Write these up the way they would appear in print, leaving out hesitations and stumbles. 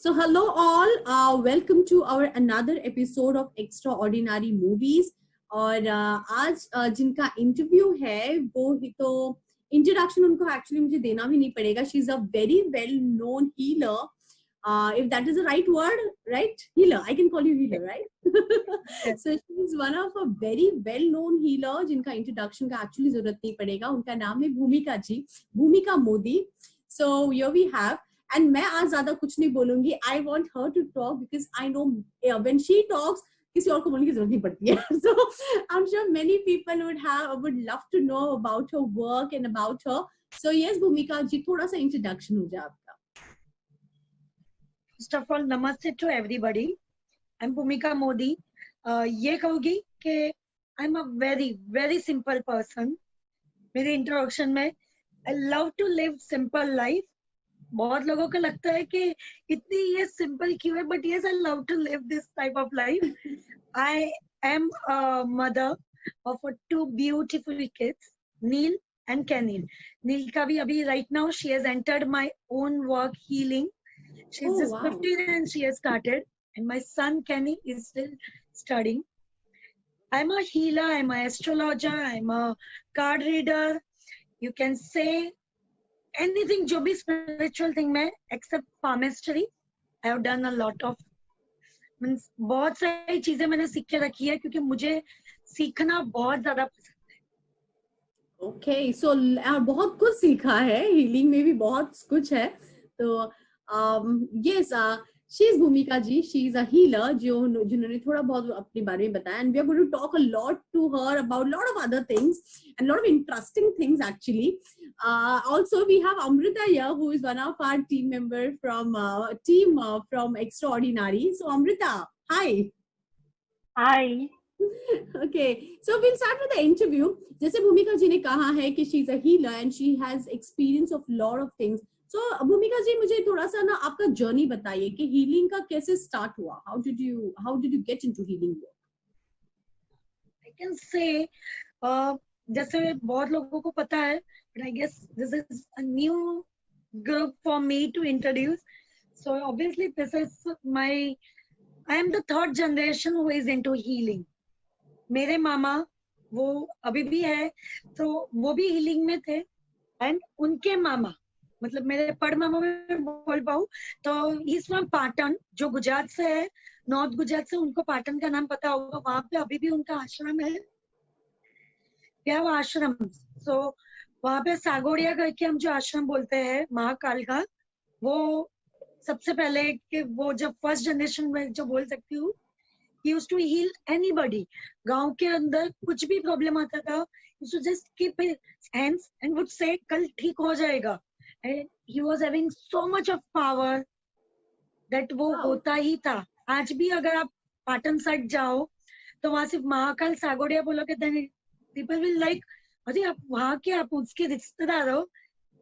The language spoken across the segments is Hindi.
So hello all, welcome to our another episode of Extraordinary Movies. और आज जिनका इंटरव्यू है वो ही तो इंट्रोडक्शन उनको एक्चुअली मुझे देना भी नहीं पड़ेगा. She is a very well known healer. If that is the right word, right? Healer. I can call you healer, right? So she is one of a very well known healer जिनका इंट्रोडक्शन का एक्चुअली जरूरत नहीं पड़ेगा. उनका नाम है भूमिका जी, भूमिका Modi. So here we have. And मैं आज ज्यादा कुछ नहीं बोलूंगी. I want her to talk because I know when she talks किसी और को बोलने की जरूरत नहीं पड़ती है. So I'm sure many people would love to know about her work and about her. So yes, भूमिका जी, थोड़ा सा इंट्रोडक्शन हो जाए आपका. First of all, namaste to everybody. I'm Bhumika Modi. ये कहूँगी कि I'm a very, very simple person. मेरे introduction में I love to live simple life. बहुत लोगों को लगता है कि इतनी ये simple क्यों है, but yes, I love to live this type of life. I am a mother of two beautiful kids, Neil and Kenil. Neil का भी अभी right now she has entered my own work healing. She's just 15 and she has started. And my son Kenny is still studying. I'm a healer, I'm an astrologer, I'm a card reader. You can say anything जो भी spiritual thing में, except palmistry. I have done a lot of means बहुत सारी चीजें मैंने सीख के रखी है क्योंकि मुझे सीखना बहुत ज्यादा पसंद है. Okay, so बहुत कुछ सीखा है, healing में भी बहुत कुछ है. तो yes, she is Bhumika ji. She is a healer जिन्होंने थोड़ा बहुत अपने बारे में बताया, and we are going to talk a lot to her about a lot of other things and a lot of interesting things actually. Also we have Amrita here, who is one of our team member from from Extraordinary. So Amrita, hi. Hi. Okay, so we'll start with the interview. जैसे भूमिका जी ने कहा है कि she is a healer and she has experience of lot of things. So भूमिका जी, मुझे थोड़ा सा ना आपका जर्नी बताइए कि हीलिंग का कैसे स्टार्ट हुआ. How did you get into healing work? I can say जैसे बहुत लोगों को पता है, but I guess this is a new group for me to introduce. So obviously this is I am the third generation who is into healing. मेरे मामा वो अभी भी है, तो वो भी healing में थे, and उनके मामा मतलब मेरे पड़ मामा में बोल पाऊँ तो he's from पाटन, जो गुजरात से है, नॉर्थ गुजरात से. उनको पाटन का नाम पता होगा. वहां पे अभी भी उनका आश्रम है. क्या वो आश्रम, सो वहां पे सागोड़िया करके हम जो आश्रम बोलते हैं महाकाल का, वो सबसे पहले कि वो जब फर्स्ट जनरेशन में जो बोल सकती हूँ, he used to heal anybody. गांव के अंदर कुछ भी प्रॉब्लम आता था, used to just keep his hands and would say कल ठीक हो जाएगा. And he was having so much of power that वो होता ही था. आज भी अगर आप पाटन साइड जाओ तो वहां सिर्फ महाकाल सागोड़िया बोलोगे, then people will like, अरे आप वहां के, आप उसके रिश्तेदार हो,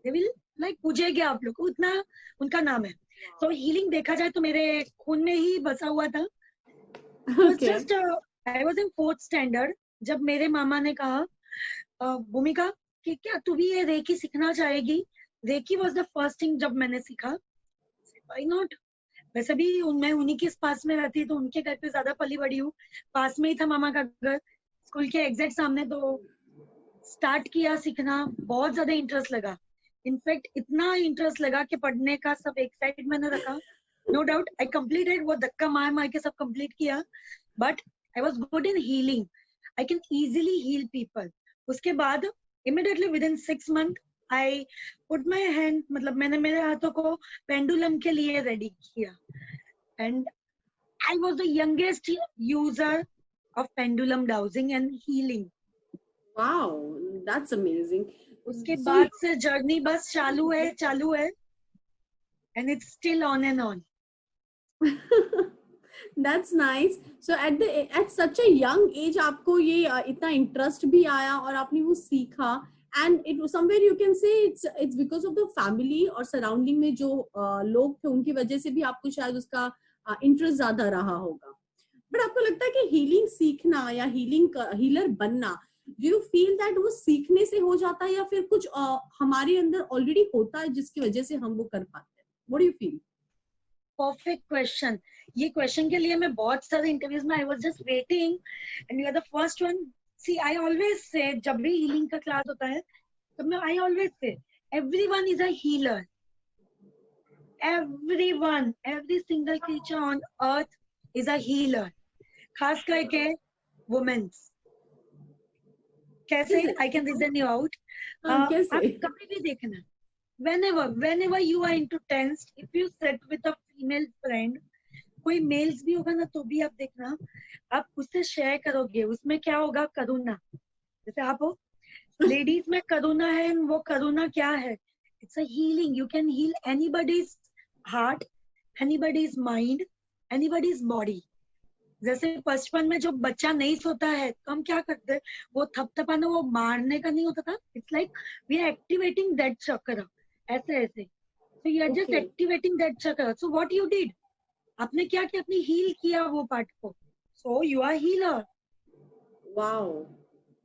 they will like पूजेंगे आप लोग को, उतना उनका नाम है. तो हीलिंग देखा जाए तो मेरे खून में ही बसा हुआ था. Just I was in 4th standard जब मेरे मामा ने कहा भूमिका कि क्या तू भी ये रेकी सीखना चाहेगी. Reiki was the first thing जब मैंने सीखा. Why not? वैसे भी मैं उन्हीं के पास में रहती तो उनके घर पे ज्यादा पली बड़ी हूँ. पास में ही था मामा का घर, स्कूल के एग्जैक्ट सामने. तो स्टार्ट किया सीखना, बहुत ज्यादा इंटरेस्ट लगा. इनफैक्ट इतना इंटरेस्ट लगा कि पढ़ने का सब एक साइड मैंने रखा. नो डाउट आई कंप्लीटेड, वो धक्का मार मार के सब कंप्लीट किया. But I was good in healing. I can easily heal people. उसके बाद immediately within 6 month I put my hand, मतलब मैंने मेरे हाथों को पेंडुलम के लिए रेडी किया. And I was the youngest user of pendulum dowsing and healing. Wow, that's amazing. उसके बाद से जर्नी बस चालू है and it's still on and on. That's nice. So at such a young age आपको ये इतना इंटरेस्ट भी आया और आपने वो सीखा, and it was somewhere you can say it's because of the family और सराउंडिंग में जो लोग थे उनकी वजह से भी आपको शायद उसका इंटरेस्ट ज्यादा रहा होगा. बट आपको लगता है कि हीलिंग सीखना या हीलर बनना, डू यू फील दैट वो सीखने से हो जाता है या फिर कुछ हमारे अंदर ऑलरेडी होता है जिसकी वजह से हम वो कर पाते हैं? What do you feel? Perfect question. ये क्वेश्चन के लिए मैं बहुत सारे इंटरव्यूज में I was just waiting and you are the first one. See I always say जब भी हीलिंग का क्लास होता है तो मैं I always say everyone is a healer. Everyone, every single creature on earth is a healer. खास करके वुमेन्स. कैसे? I can reason you out. आप कैसे? कभी भी देखना, whenever you are into tense, if you sit with a female friend, कोई मेल्स भी होगा ना तो भी आप देखना, आप उससे शेयर करोगे, उसमें क्या होगा? करुणा. जैसे आप हो लेडीज में करुणा है, वो करुणा क्या है? It's a healing. You can heal anybody's heart, anybody's mind, anybody's body. जैसे बचपन में जो बच्चा नहीं सोता है तो हम क्या करते हैं? वो थपथपाना, वो मारने का नहीं होता था. It's like we are activating that chakra. ऐसे ऐसे. So you are just Okay. Activating that chakra. So what you did, आपने क्या किया? आपने हील किया वो पार्ट को. So you are healer. Wow.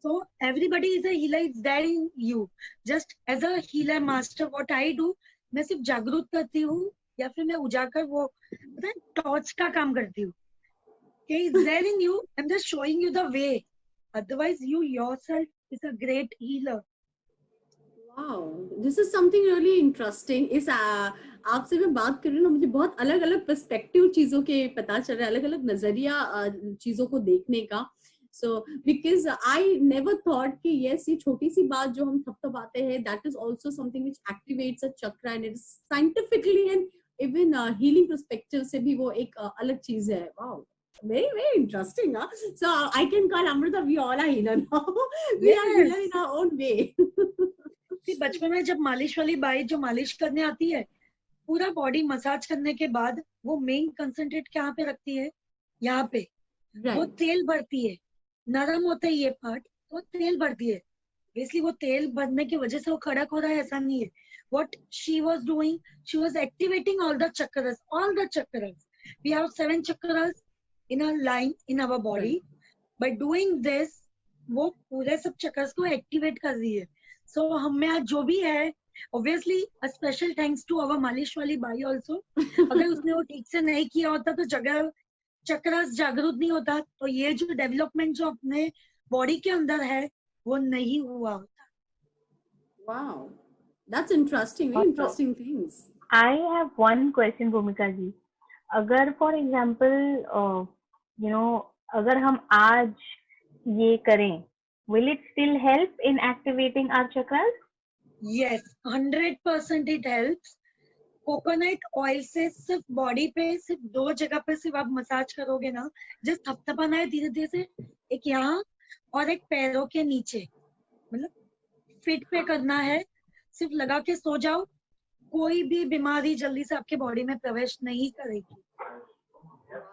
So everybody is a healer. It's there in you. Just as a healer master, what I do, मैं सिर्फ जागरूक करती हूँ या फिर मैं उजागर वो पता है टॉर्च का काम करती हूँ. Okay, it's there in you. I'm just showing you the way. Otherwise, you yourself is a great healer. Wow, this is something really interesting. इस आपसे मैं बात कर रही हूँ ना, मुझे बहुत अलग अलग पर्सपेक्टिव चीजों के पता चल रहा है, अलग अलग नजरिया चीजों को देखने का. So because I never thought कि yes, ये छोटी सी बात जो हम थपथपाते हैं, that is also something which activates a chakra and it is scientifically and even healing perspective से भी वो एक अलग चीज है. Wow, very interesting. So I can call Amrita, we all are healer now. We are healer in our own way. बचपन में जब मालिश वाली बाई जो मालिश करने आती है, पूरा बॉडी मसाज करने के बाद वो मेन कंसंट्रेट कहाँ पे रखती है? यहाँ पे. वो तेल भरती है. नरम होता है ये पार्ट, तो तेल भरती है. इसलिए वो तेल भरने की वजह से वो खड़क हो रहा है, ऐसा नहीं है. What she was doing, she was activating all the chakras, all the chakras. We have 7 chakras in a line in our body. By doing this, वो पूरे सब चक्कर्स को एक्टिवेट कर रही है. सो हम में आज जो भी है, obviously a special thanks to our मालिश वाली बाई also. अगर उसने वो ठीक से नहीं किया होता तो जगह चक्रास जागरूक नहीं होता, तो ये जो डेवलपमेंट जो अपने बॉडी के अंदर है वो नहीं हुआ होता. Wow, that's interesting. Very interesting things. I have one question, Bhumika ji. अगर for example, अगर हम आज ये करें, will it still help in activating our chakras? Yes, 100% it helps. Coconut oil से सिर्फ बॉडी पे सिर्फ 2 जगह पे सिर्फ आप मसाज करोगे ना, जस्ट थपथपाना है धीरे धीरे से, एक यहाँ और एक पैरों के नीचे, मतलब फिट पे करना है. सिर्फ लगा के सो जाओ, कोई भी बीमारी जल्दी से आपके बॉडी में प्रवेश नहीं करेगी.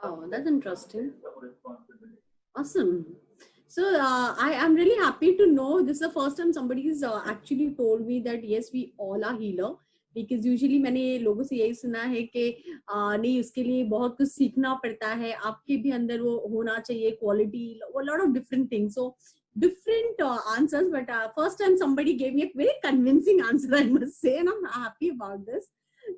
Wow, that's interesting. Awesome. So I am really happy to know this is the first time somebody has actually told me that yes, we all are healer. Because usually मैंने लोगों से यही सुना है कि नहीं, उसके लिए बहुत कुछ सीखना पड़ता है, आपके भी अंदर वो होना चाहिए quality, a lot of different things. So different answers, but first time somebody gave me a very convincing answer, I must say, and I'm happy about this.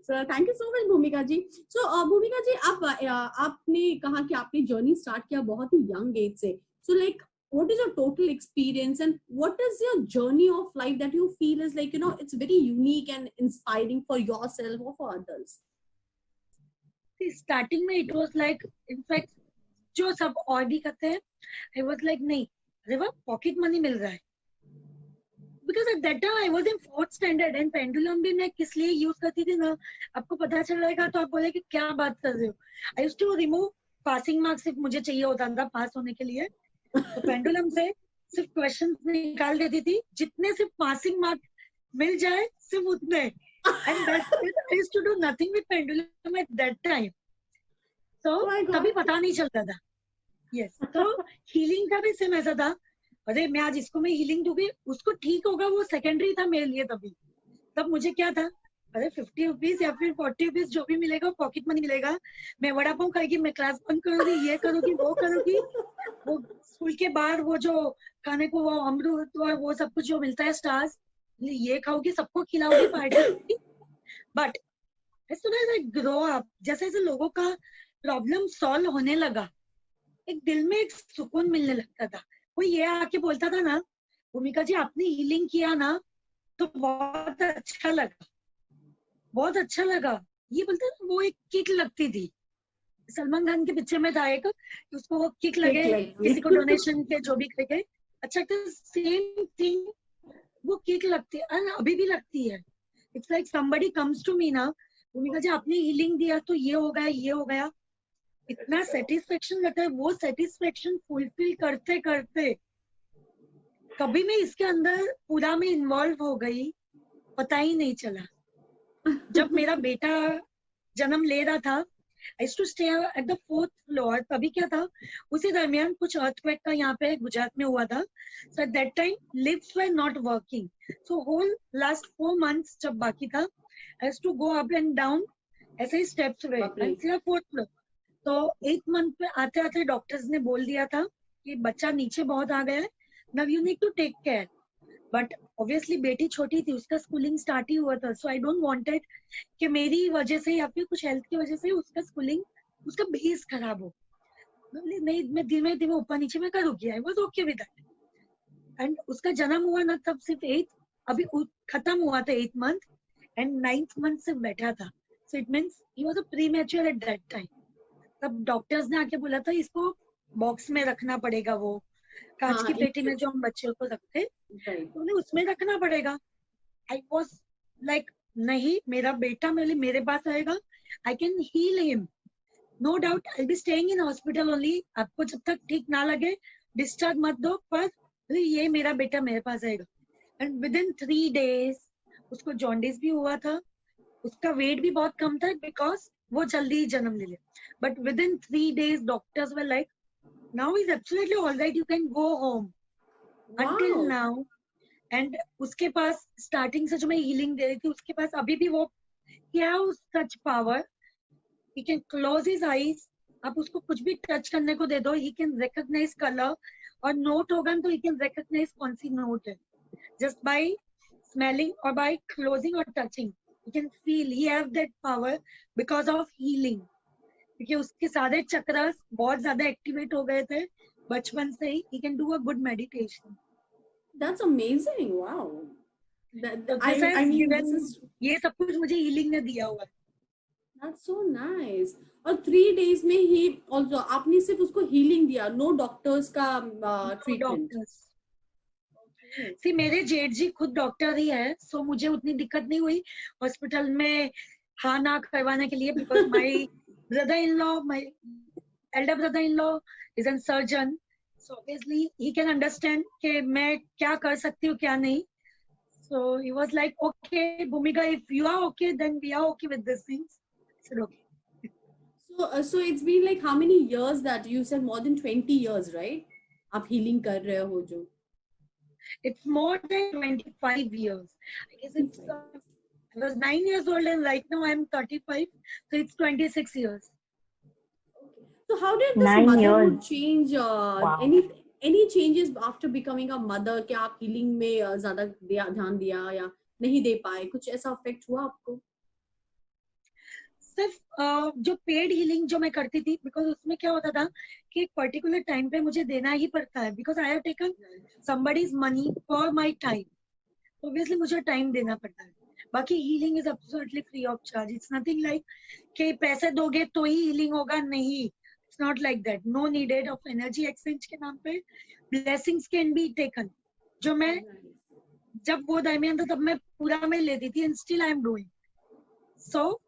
So thank you so much, Bhumika ji. So Bhumika ji, आपने कहा कि आपने जर्नी स्टार्ट किया बहुत ही यंग एज से. So like, what is your total experience and what is your journey of life that you feel is like, it's very unique and inspiring for yourself or for others? Starting में इट वाज लाइक, इनफैक्ट जो सब और भी करते हैं, आई वाज लाइक नहीं, अरे वाह पॉकेट मनी मिल रहा है. Because at that time I was in 4th standard and pendulum भी मैं किस लिए यूज करती थी ना, आपको पता चल रहेगा तो आप बोले कि क्या बात कर रहे हो. I used to remove passing marks, सिर्फ मुझे चाहिए होता था पास होने के लिए, तो पेंडुलम से सिर्फ क्वेश्चन निकाल देती थी, जितने सिर्फ पासिंग मार्क मिल जाए सिर्फ उतने. And that's it. I used to do nothing with pendulum at that time. So कभी पता नहीं चलता था. यस, तो हीलिंग का भी सेम ऐसा था. अरे मैं आज इसको मैं हीलिंग दूंगी, उसको ठीक होगा, वो सेकेंडरी था मेरे लिए. तब मुझे क्या था, अरे 50 रुपीज या फिर 40 रुपीज जो भी मिलेगा पॉकेट मनी मिलेगा, मैं वड़ा पाव खाएगी, मैं क्लास बंद करूंगी, ये करूंगी वो करूंगी, वो स्कूल के बाहर वो जो खाने को वो अमरूद वो सब कुछ जो मिलता है स्टार्स, ये खाओगी, सबको खिलाओगी, party. But as soon as I grow up, जैसे जैसे लोगों का प्रॉब्लम सॉल्व होने लगा, एक दिल में एक सुकून मिलने लगता था. कोई ये आके बोलता था ना, भूमिका जी आपने हीलिंग किया ना, तो बहुत अच्छा लगा, बहुत अच्छा लगा. ये बोलते ना, वो एक किक लगती थी. सलमान खान के पिक्चर में था एक, कि उसको वो किक लगे, किसी को डोनेशन के जो भी लगे, अच्छा. सेम थिंग, वो किक लगती है और अभी भी लगती है. It's like somebody comes to me ना, भूमिका जी आपने हीलिंग दिया तो ये हो गया, ये हो गया. इतना सेटिस्फेक्शन लगता है. वो सेटिस्फेक्शन फुलफिल करते करते कभी मैं इसके अंदर पूरा में इन्वॉल्व हो गई, पता ही नहीं चला. जब मेरा बेटा जन्म ले रहा था, I used to stay at the 4th floor. तभी क्या था, उसी दरमियान कुछ अर्थक्वेक का यहाँ पे गुजरात में हुआ था. So at that time lifts were not working. So whole last 4 months जब बाकी था, I used to go up and down ऐसे ही स्टेप्स हुए. 4th floor. तो 8th month पे आते आते डॉक्टर्स ने बोल दिया था कि बच्चा नीचे बहुत आ गया है, now you need to take care. But obviously बेटी छोटी थी, उसका स्कूलिंग स्टार्ट ही हुआ था. सो आई डोंट वांटेड कि मेरी वजह से या फिर कुछ हेल्थ की वजह से उसका स्कूलिंग, उसका बेस खराब हो. नहीं, मैं धीमे धीमे ऊपर नीचे में करूंगी. I was okay with that. And उसका जन्म हुआ ना तब सिर्फ 8, अभी खत्म हुआ था 8th month, and 9th month से बैठा था. So it means he was a premature eight that time. तब डॉक्टर्स ने आके बोला था इसको बॉक्स में रखना पड़ेगा, वो कांच की पेटी में जो हम बच्चों को रखते, तो उन्हें उसमें रखना पड़ेगा. आई वॉज लाइक नहीं, मेरा बेटा मेरे पास आएगा, I can heal him, no doubt. I be staying in hospital only. आपको जब तक ठीक ना लगे डिस्चार्ज मत दो, पर ये मेरा बेटा मेरे पास आएगा. एंड विद इन 3 days उसको जॉन्डिस भी हुआ था. उसका वेट भी बहुत कम था बिकॉज वो जल्दी ही जन्म ले लिया. But with in 3 days doctors were like now is absolutely all right, you can go home. Until now. And उसके पास स्टार्टिंग से जो मैं हीलिंग दे रही थी, उसके पास अभी भी वो क्या such power, he can close his eyes. आप उसको कुछ भी टच करने को दे दो, he can recognize color. और नोट होगा तो he can recognize कौन सी नोट है, just by smelling or by closing or touching. He can feel, he have that power because of healing. क्योंकि उसके सारे चक्रस बहुत ज्यादा एक्टिवेट हो गए थे बचपन से ही. He can do a good meditation. That's amazing. Wow. I mean, this is, ये सब कुछ मुझे हीलिंग ने दिया हुआ है. That's so nice. और 3 days में ही also आपने सिर्फ उसको हीलिंग दिया, नो डॉक्टर्स का ट्रीटमेंट? सी मेरे जेठ जी खुद डॉक्टर ही है, सो मुझे उतनी दिक्कत नहीं हुई हॉस्पिटल में हाँ ना करवाने के लिए. Because my brother-in-law, my elder brother-in-law is a surgeon, so obviously he can understand कि मैं क्या कर सकती हूँ क्या नहीं. So he was like, okay, Bhumika, if you are okay, then we are okay with these things. I said okay. So it's been like how many years that you said? More than 20 years, right? आप healing कर रहे हो जो? It's more than 25 years. I guess it's. I was 9 years old and right now I'm 35, so it's 26 years. So how did this motherhood change? Any changes after becoming a mother? क्या आप healing में ज़्यादा ध्यान दिया या नहीं दे पाए? कुछ ऐसा effect हुआ आपको? सिर्फ जो पेड हीलिंग जो मैं करती थी, बिकॉज उसमें क्या होता था कि एक पर्टिकुलर टाइम पे मुझे देना ही पड़ता है, because I have taken somebody's money for my time. Obviously मुझे टाइम देना पड़ता है. बाकी healing is absolutely free of charge. It's nothing like कि पैसे दोगे तो ही हीलिंग होगा, नहीं. It's not like that. No needed of energy exchange के नाम पे ब्लेसिंग्स कैन बी टेकन. जो मैं जब वो दरमियान था तब मैं पूरा में लेती थी and still I am doing. So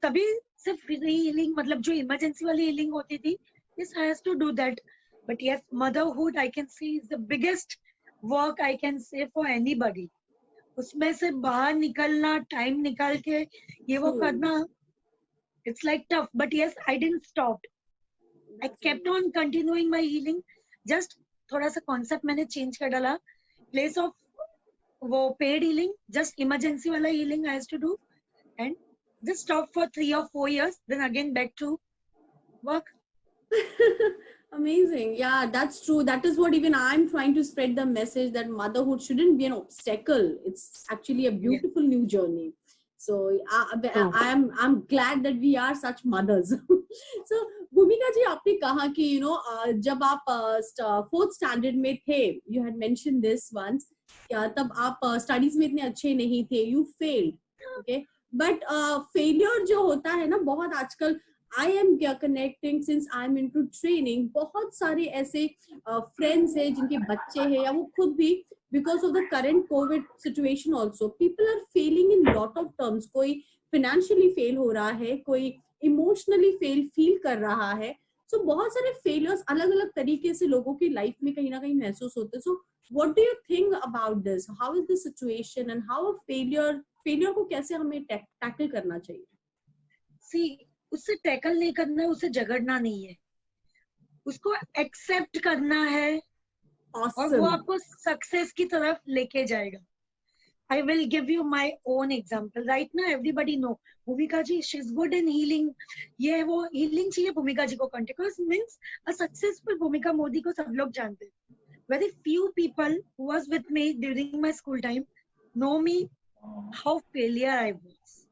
तभी सिर्फ फ्री हीलिंग, मतलब जो इमरजेंसी वाली हीलिंग होती थी, this has to do that. But yes, motherhood I can see is the biggest work I can say for anybody. उसमें से बाहर निकलना, टाइम निकाल के ये वो करना, it's like tough. But yes, I didn't stop. I kept on continuing my healing. Just थोड़ा सा कॉन्सेप्ट मैंने चेंज कर डाला. प्लेस ऑफ वो पेड हीलिंग, जस्ट इमरजेंसी वाला healing I has to do and just stop for 3 or 4 years, then again back to work. Amazing. Yeah, that's true. That is what even I'm trying to spread the message that motherhood shouldn't be an obstacle. It's actually a beautiful new journey. So True. I'm glad that we are such mothers. So भूमिका जी, आपने कहा कि जब आप 4th स्टैंडर्ड में थे, you had mentioned this once, क्या तब आप स्टडीज में इतने अच्छे नहीं थे, you failed, okay? But failure जो होता है ना, बहुत आजकल I am connecting since I am into training, बहुत सारे ऐसे फ्रेंड्स हैं जिनके बच्चे हैं या वो खुद भी, because of the current COVID situation also, people are failing in lot of terms. कोई financially fail हो रहा है, कोई emotionally feel कर रहा है. So बहुत सारे failures अलग अलग तरीके से लोगों की लाइफ में कहीं ना कहीं महसूस होते हैं. So what do you think about this? How is the situation and how a failure को कैसे हमें टैकल करना चाहिए? See, उससे टैकल नहीं करना है, उससे झगड़ना नहीं है, उसको एक्सेप्ट करना है. Awesome. और वो आपको सक्सेस की तरफ लेके जाएगा. I will give you my own example. Right now, everybody know Bhumika ji, she's good in healing. ये वो healing चाहिए भूमिका जी को contact means a successful Bhumika Modi को सब लोग जानते हैं. Very few people who was with me during my school time know me how failure I was.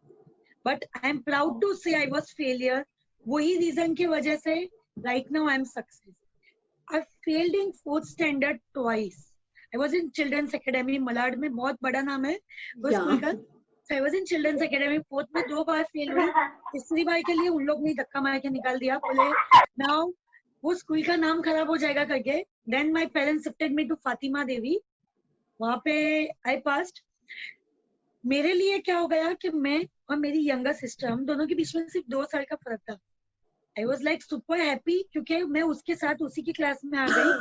But I am proud to say I was failure. वही reason की वजह से right now I am success. I failed in 4th standard twice. I was in Children's Academy, Malad में बहुत बड़ा नाम है वो स्कूल का. So I was in Children's Academy. 4th में 2 बार फेल हुई. तीसरी बार के लिए उन लोग ने धक्का मार के निकाल दिया, बोले now वो स्कूल का नाम खराब हो जाएगा करके. Then my parents shifted me to Fatima Devi. वहाँ पे I passed. मेरे लिए क्या हो गया कि मैं और मेरी यंगर सिस्टर, हम दोनों के बीच में सिर्फ 2 साल का फर्क था. I was like super happy क्योंकि मैं उसके साथ उसी की क्लास में आ गई.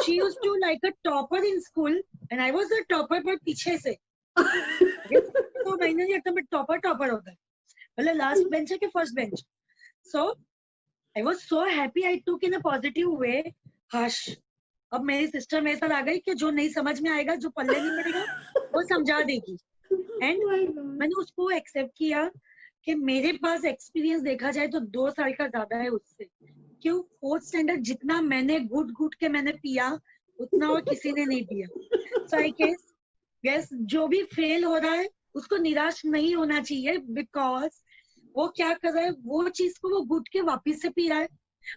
She used to like a topper in school and I was the topper पर पीछे से. तो मैंने नहीं लगता मैं टॉपर होता है, मतलब लास्ट बेंच है कि first bench. So I was so happy. I took in a positive way. Hush, अब मेरी सिस्टर मेरे साथ आ गई कि जो नहीं समझ में आएगा, जो पल्ले नहीं पड़ेगा, वो समझा देगी. एंड मैंने उसको एक्सेप्ट किया कि मेरे पास एक्सपीरियंस देखा जाए तो 2 साल का ज्यादा है उससे. क्यों? 4th स्टैंडर्ड जितना मैंने घुट के मैंने पिया उतना और किसी ने नहीं पिया. सो आई गेस जो भी फेल हो रहा है उसको निराश नहीं होना चाहिए, बिकॉज वो क्या कर रहा है, वो चीज को वो घुट के वापिस से पी रहा है.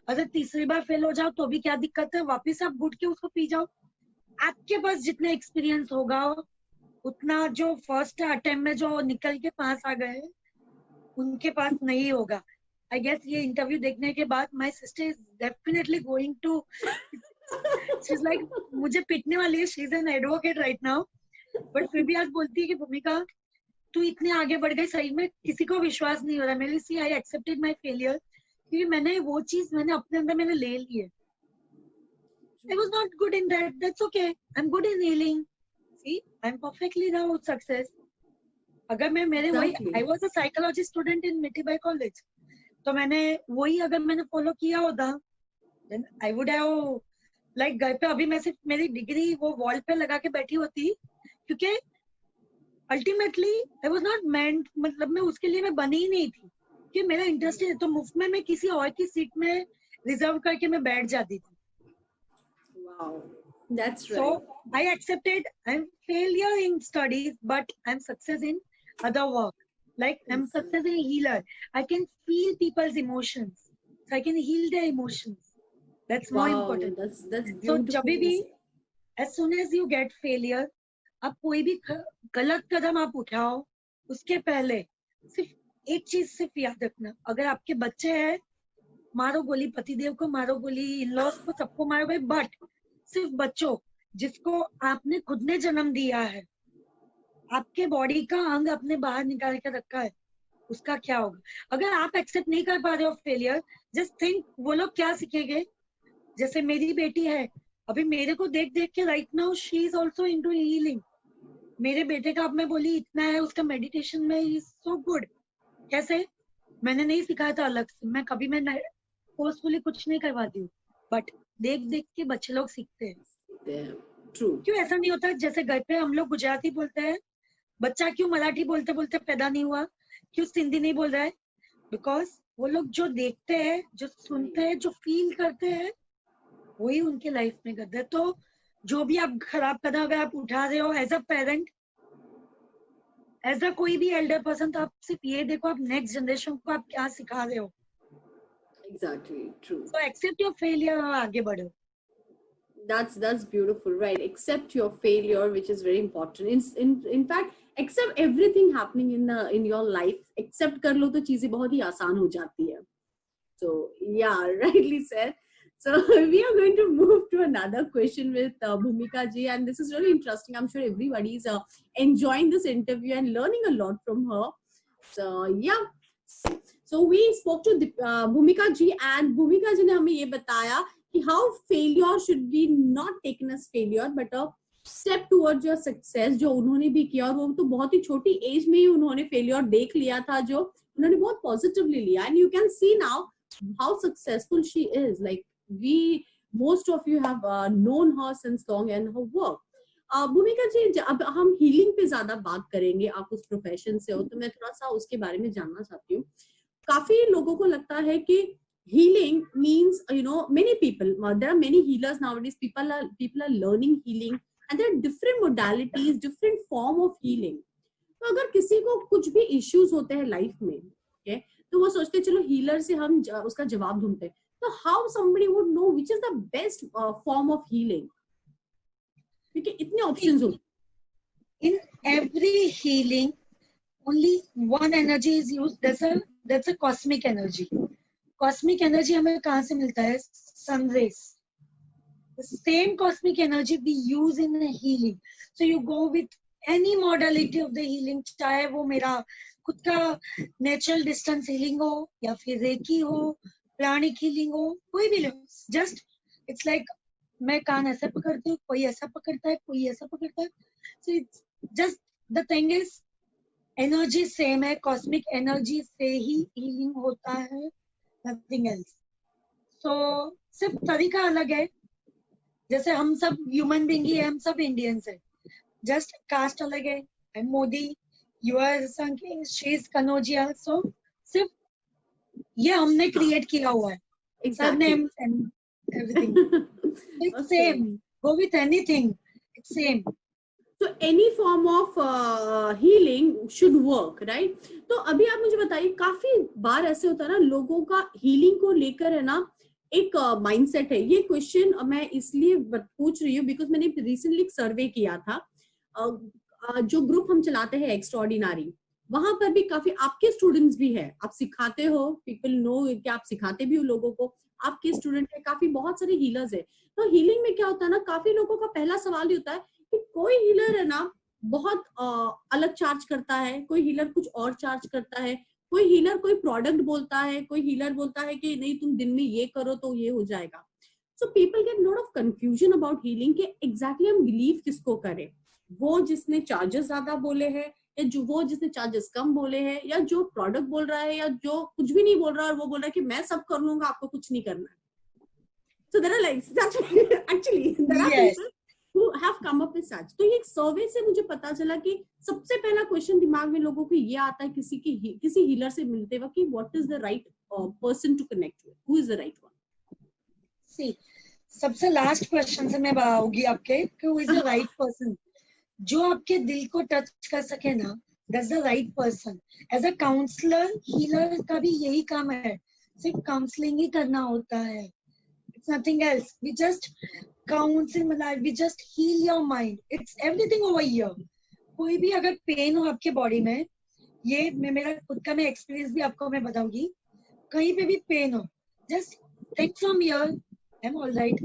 अगर तीसरी बार फेल हो जाओ तो भी क्या दिक्कत है, वापिस आप घुट के उसको पी जाओ. आपके पास जितना एक्सपीरियंस होगा उतना जो फर्स्ट अटेम्प्ट में जो निकल के पास आ गए उनके पास नहीं होगा. आई गेस ये इंटरव्यू देखने के बाद my sister is definitely going to, she is like मुझे पिटने वाली है. She is an advocate right now, but फिर भी आज बोलती है कि भूमिका तू इतने आगे बढ़ गई, सही में किसी को विश्वास नहीं हो रहा मेरे. सी आई एक्सेप्टेड माय फेलियर क्योंकि मैंने वो चीज मैंने अपने अंदर मैंने ले ली है. I was not good in that, that's okay. I am good in healing. See I am perfectly now success. अगर मैं मेरे वही I was a psychology student in Mithibai college, तो मैंने वही अगर मैंने फॉलो किया होता then I would have like घर पे अभी मैं सिर्फ मेरी डिग्री वो वॉल पे लगा के बैठी होती, क्योंकि ultimately I was not meant, मतलब मैं उसके लिए मैं बनी ही नहीं थी कि मेरा इंटरेस्ट है. तो मुफ्त में मैं किसी और की सीट में रिजर्व करके मैं बैठ जाती थी. Wow, that's right. So I accepted I'm failure in studies, but I'm success in other work. Like I'm success in healer. I can feel people's emotions, so I can heal their emotions. That's more important. That's So beautiful. जब भी as soon as you get failure, आप कोई भी गलत कदम आप उठाओ, उसके पहले सिर्फ एक चीज सिर्फ याद रखना, अगर आपके बच्चे हैं मारो गोली, पतिदेव को मारो गोली, इन लॉज को सबको मारो भाई, बट सिर्फ बच्चों जिसको आपने खुद ने जन्म दिया है, आपके बॉडी का अंग अपने बाहर निकाल के रखा है, उसका क्या होगा? अगर आप एक्सेप्ट नहीं कर पा रहे हो फेलियर, जस्ट थिंक वो लोग क्या सीखेंगे. जैसे मेरी बेटी है, अभी मेरे को देख देख के right now she is also into healing. मेरे बेटे का अब मैं बोली इतना है उसका मेडिटेशन में, ही इज सो गुड. कैसे? मैंने नहीं सिखाया था अलग से, मैं कभी मैं फोर्सफुली कुछ नहीं करवाती हूँ, बट देख देख के बच्चे लोग सीखते हैं. क्यों ऐसा नहीं होता जैसे घर पे हम लोग गुजराती बोलते हैं, बच्चा क्यों मराठी बोलते बोलते पैदा नहीं हुआ, क्यों सिंधी नहीं बोल रहा है? बिकॉज वो लोग जो देखते हैं, जो सुनते हैं, जो फील करते हैं, वही उनके लाइफ में करते हैं. तो जो भी आप खराब कदम अगर आप उठा रहे हो as a parent, as a कोई भी एल्डर पर्सन, तो आप सिर्फ ये देखो आप नेक्स्ट जनरेशन को आप क्या सिखा रहे हो. Exactly, true. So accept your failure और आगे बढ़ो. That's beautiful, right? Accept your failure, which is very important. In fact, accept everything happening in your life. Accept कर लो तो चीजें बहुत ही आसान हो जाती है. So yeah, rightly said. So we are going to move to another question with Bhumika ji, and this is really interesting. I'm sure everybody is enjoying this interview and learning a lot from her. So yeah. So we spoke to Bhumika ji, and Bhumika ji ने हमें ये बताया कि how failure should be not taken as failure but a step towards your success, जो उन्होंने भी किया, और वो तो बहुत ही छोटी एज में ही उन्होंने फेलियर देख लिया था, जो उन्होंने बहुत पॉजिटिवली लिया. And you can see now how successful she is. Like most of you have known her since long and her work. भूमिका जी, अब हम हीलिंग पे ज्यादा बात करेंगे. आप उस प्रोफेशन से हो तो मैं थोड़ा सा उसके बारे में जानना चाहती हूँ. काफी लोगों को लगता है कि healing means, many people, there are many healers nowadays. People are learning healing, and there are different modalities, different form of healing. तो अगर किसी को कुछ भी issues होते हैं लाइफ में, okay, तो वो सोचते चलो हीलर से हम उसका जवाब ढूंढते. तो how somebody would know which is the best form of healing? क्योंकि इतने options होते. In every healing, only one energy is used. That's a cosmic energy. Cosmic energy हमें कहाँ से मिलता है? Sun rays. The same cosmic energy we use in the healing. So you go with any modality of the healing, चाहे वो मेरा खुद का natural distance healing हो, या फिर रेकी हो, प्राणिक healing हो, कोई भी लो. Just it's like मैं कान ऐसा पकड़ती हूँ, कोई ऐसा पकड़ता है, कोई ऐसा पकड़ता है. So it's just the thing is energy same है, cosmic energy से ही healing होता है. Nothing else. So सिर्फ तरीका अलग है. जैसे हम सब ह्यूमन बीइंग ही है, हम सब इंडियंस है, जस्ट कास्ट अलग है. I am Modi, you are Sanki, she is Kanaujia. So सिर्फ ये हमने क्रिएट किया हुआ है. Surnames and everything it's same. Go with anything, it's same. So any form of healing should work, right? तो अभी आप मुझे बताइए, काफी बार ऐसे होता है ना, लोगों का हीलिंग को लेकर है ना एक माइंडसेट है. ये क्वेश्चन मैं इसलिए पूछ रही हूँ बिकॉज मैंने रिसेंटली एक सर्वे किया था. जो ग्रुप हम चलाते हैं एक्स्ट्राऑर्डिनरी, वहां पर भी काफी आपके स्टूडेंट्स भी है. आप सिखाते हो, पीपल नो कि आप सिखाते भी हो लोगों को. आपके स्टूडेंट है, काफी बहुत सारे हीलर्स है. तो हीलिंग में क्या होता है ना, काफी लोगों का पहला सवाल ही होता है कि कोई हीलर है ना बहुत अलग चार्ज करता है, कोई हीलर कुछ और चार्ज करता है, कोई हीलर कोई प्रोडक्ट बोलता है, कोई हीलर बोलता है कि नहीं तुम दिन में ये करो तो ये हो जाएगा. So people get lot of confusion about healing कि एग्जैक्टली हम बिलीव किसको करें. वो जिसने चार्जेस ज्यादा बोले हैं, या जो वो जिसने चार्जेस कम बोले हैं, या जो प्रोडक्ट बोल रहा है, या जो कुछ भी नहीं बोल रहा है और वो बोल रहा है कि मैं सब कर लूंगा, आपको कुछ नहीं करना है. So there are like actually there are people who have come up with such. तो ये सर्वे से मुझे पता चला कि सबसे पहला क्वेश्चन दिमाग में लोगों को ये आता है किसी हीलर से मिलते वक्त कि what is the right person to connect with, who is the right one. See, सबसे लास्ट क्वेश्चन से मैं बताऊंगी आपके कि who is the right person. जो आपके दिल को टच कर सके ना, that's the right person. As a counselor, healer का भी यही काम है, सिर्फ काउंसलिंग ही करना होता है. It's nothing else. We just counsel, we just heal your mind. It's everything over here. कोई भी अगर पेन हो आपके बॉडी में, ये मेरा खुद का मैं एक्सपीरियंस भी आपको मैं बताऊंगी, कहीं पे भी पेन हो, just take from here. I'm all right.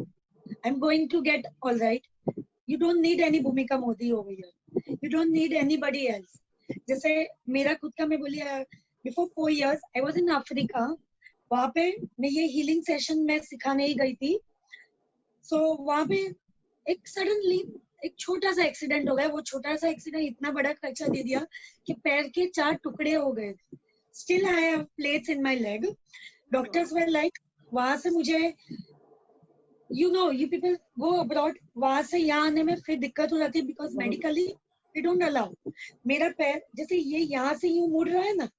I'm going to get all right. You don't need any Bhumika Modi over here. You don't need anybody else. जैसे मेरा खुद का मैं बोली, before 4 years I was in Africa. वहां पे मैं ये हीलिंग सेशन में सिखाने ही गई थी. सो वहां पे एक सडनली एक छोटा सा एक्सीडेंट हो गया. वो छोटा सा एक्सीडेंट इतना बड़ा खर्चा दे दिया कि पैर के 4 टुकड़े हो गए. Still I have plates in my leg. Doctors were like, वहां से मुझे यू पीपल गो अब्रॉड, वहां से यहाँ आने में फिर दिक्कत हो जाती है because medically we don't allow. मेरा पैर जैसे ये यहाँ से यूं मुड़ रहा है ना,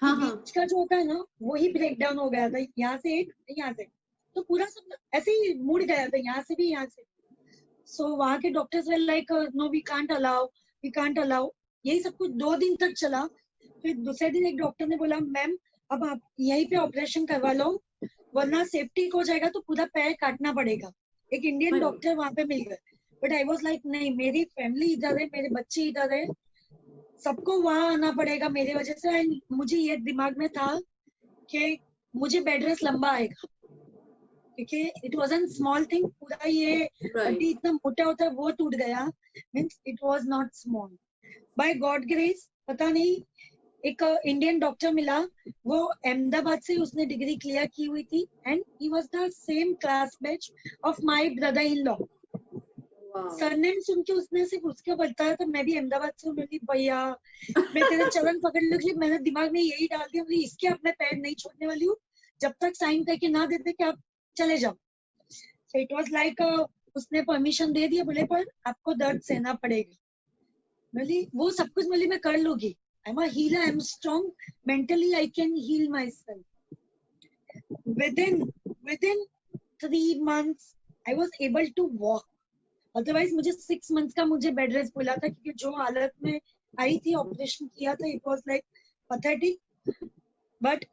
बीच का जो होता है ना, वही ब्रेक डाउन हो गया था. यहाँ से एक, यहाँ से, तो पूरा सब ऐसे ही मुड़ गया था, यहाँ से भी, यहाँ से. सो वहां के doctors were like, no we can't allow. यही सब कुछ 2 दिन तक चला। फिर दूसरे दिन एक डॉक्टर ने बोला मैम अब आप यहीं पे ऑपरेशन करवा लो, वरना सेफ्टी हो जाएगा तो पूरा पैर काटना पड़ेगा। एक इंडियन डॉक्टर वहां पे मिल गए। बट आई वॉज लाइक नहीं, मेरी फैमिली इधर है, मेरे बच्चे इधर है, सबको वहां आना पड़ेगा मेरी वजह से। एंड मुझे ये दिमाग में था कि मुझे बेड रेस्ट लंबा आएगा, क्योंकि it was an small thing, पूरा ये हड्डी इतना मोटा होता है वो टूट गया, means it was not small. By God grace पता नहीं एक इंडियन डॉक्टर मिला, वो अहमदाबाद से उसने डिग्री क्लियर की हुई थी and he was the same class batch of my brother in law. Surname सुन के उसने सिर्फ उसके बताया तो मैं भी अहमदाबाद से बोली भैया मैं तेरे चरण पकड़ लगी। मैंने दिमाग में यही डाल दिया, बोली इसके अब मैं पैर नहीं छोड़ने वाली हूँ जब तक साइन करके ना देते कि आप चले जाओ। सो इट वाज लाइक उसने परमिशन दे दिया, बोले पर आपको दर्द सहना पड़ेगा। बोली वो सब कुछ बोली मैं कर लूंगी, I am a healer, I am strong, mentally I can heal myself. Within 3 months I was able to walk. Otherwise मुझे 6 months का मुझे बेड रेस्ट बोला था, क्योंकि जो हालत में आई थी ऑपरेशन किया था it was like pathetic. But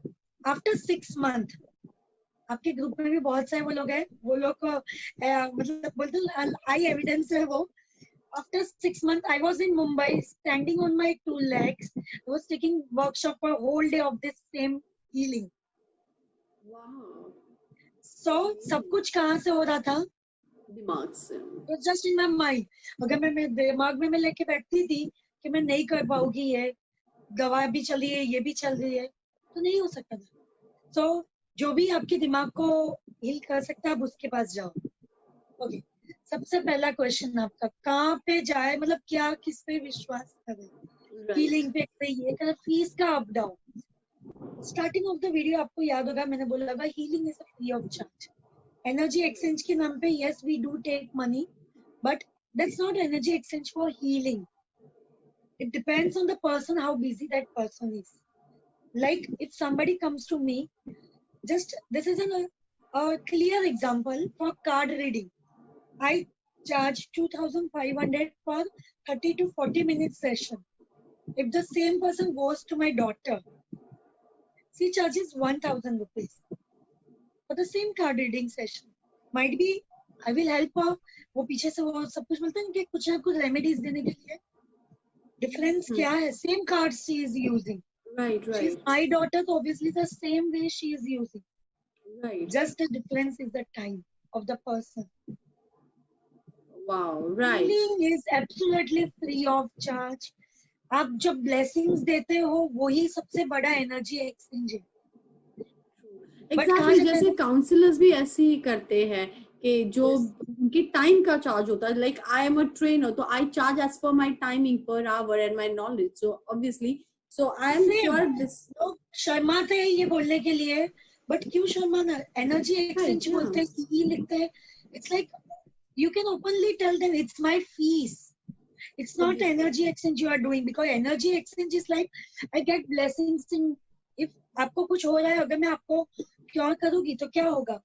after 6 months आपके ग्रुप में भी बहुत सारे वो लोग हैं, वो लोग मतलब बोलते आई एविडेंस है वो। After 6 months, I was in Mumbai, standing on my 2 legs. I was taking workshop for a whole day of this same healing. Wow. So सब कुछ कहाँ से हो रहा था? दिमाग से। तो जस्ट इन माई माइंड, अगर मैं दिमाग में मैं लेके बैठती थी कि मैं नहीं कर पाऊंगी, ये दवा भी चल रही है, ये भी चल रही है, तो नहीं हो सकता था। So जो भी आपके दिमाग को हील कर सकता है आप उसके पास जाओ। ओके, सबसे पहला क्वेश्चन आपका, कहाँ पे जाए, मतलब क्या किस पे विश्वास करें? हीलिंग पे ये कर, फीस का up down. Starting off the video आपको याद होगा मैंने बोला था healing is free of charge. Energy exchange के नाम पे yes we do take money, but that's not energy exchange for healing. It depends on the person how busy that person is. Like if somebody comes to me, just this is a clear example for card reading. I charge 2,500 for 30 to 40 minute session. If the same person goes to my daughter, she charges 1,000 rupees for the same card reading session. Might be I will help her. वो पीछे से वो सब कुछ बोलते हैं कि कुछ ना कुछ रेमेडीज देने के लिए। डिफरेंस क्या है? Same cards she is using. Right. She's my daughter, so obviously the same way she is using. Right. Just the difference is the time of the person. Wow. Right. Healing is absolutely free of charge. आप जब blessings देते हो वही सबसे बड़ा एनर्जी एक्सचेंज है। Exactly, जैसे काउंसलर्स भी ऐसे ही करते हैं कि जो उनके टाइम का चार्ज होता है, like I am a trainer तो I charge as per my timing per hour and my knowledge, so obviously so I am sure this. लोग शर्माते हैं ये बोलने के लिए, बट क्यों शर्माना? एनर्जी एक्सचेंज बोलते हैं, ये लिखते हैं, it's like you can openly tell them it's my fees, it's not energy exchange you are doing, because energy exchange is like I get blessings in. इफ आपको कुछ हो रहा है, अगर मैं आपको क्योर करूंगी तो क्या होगा?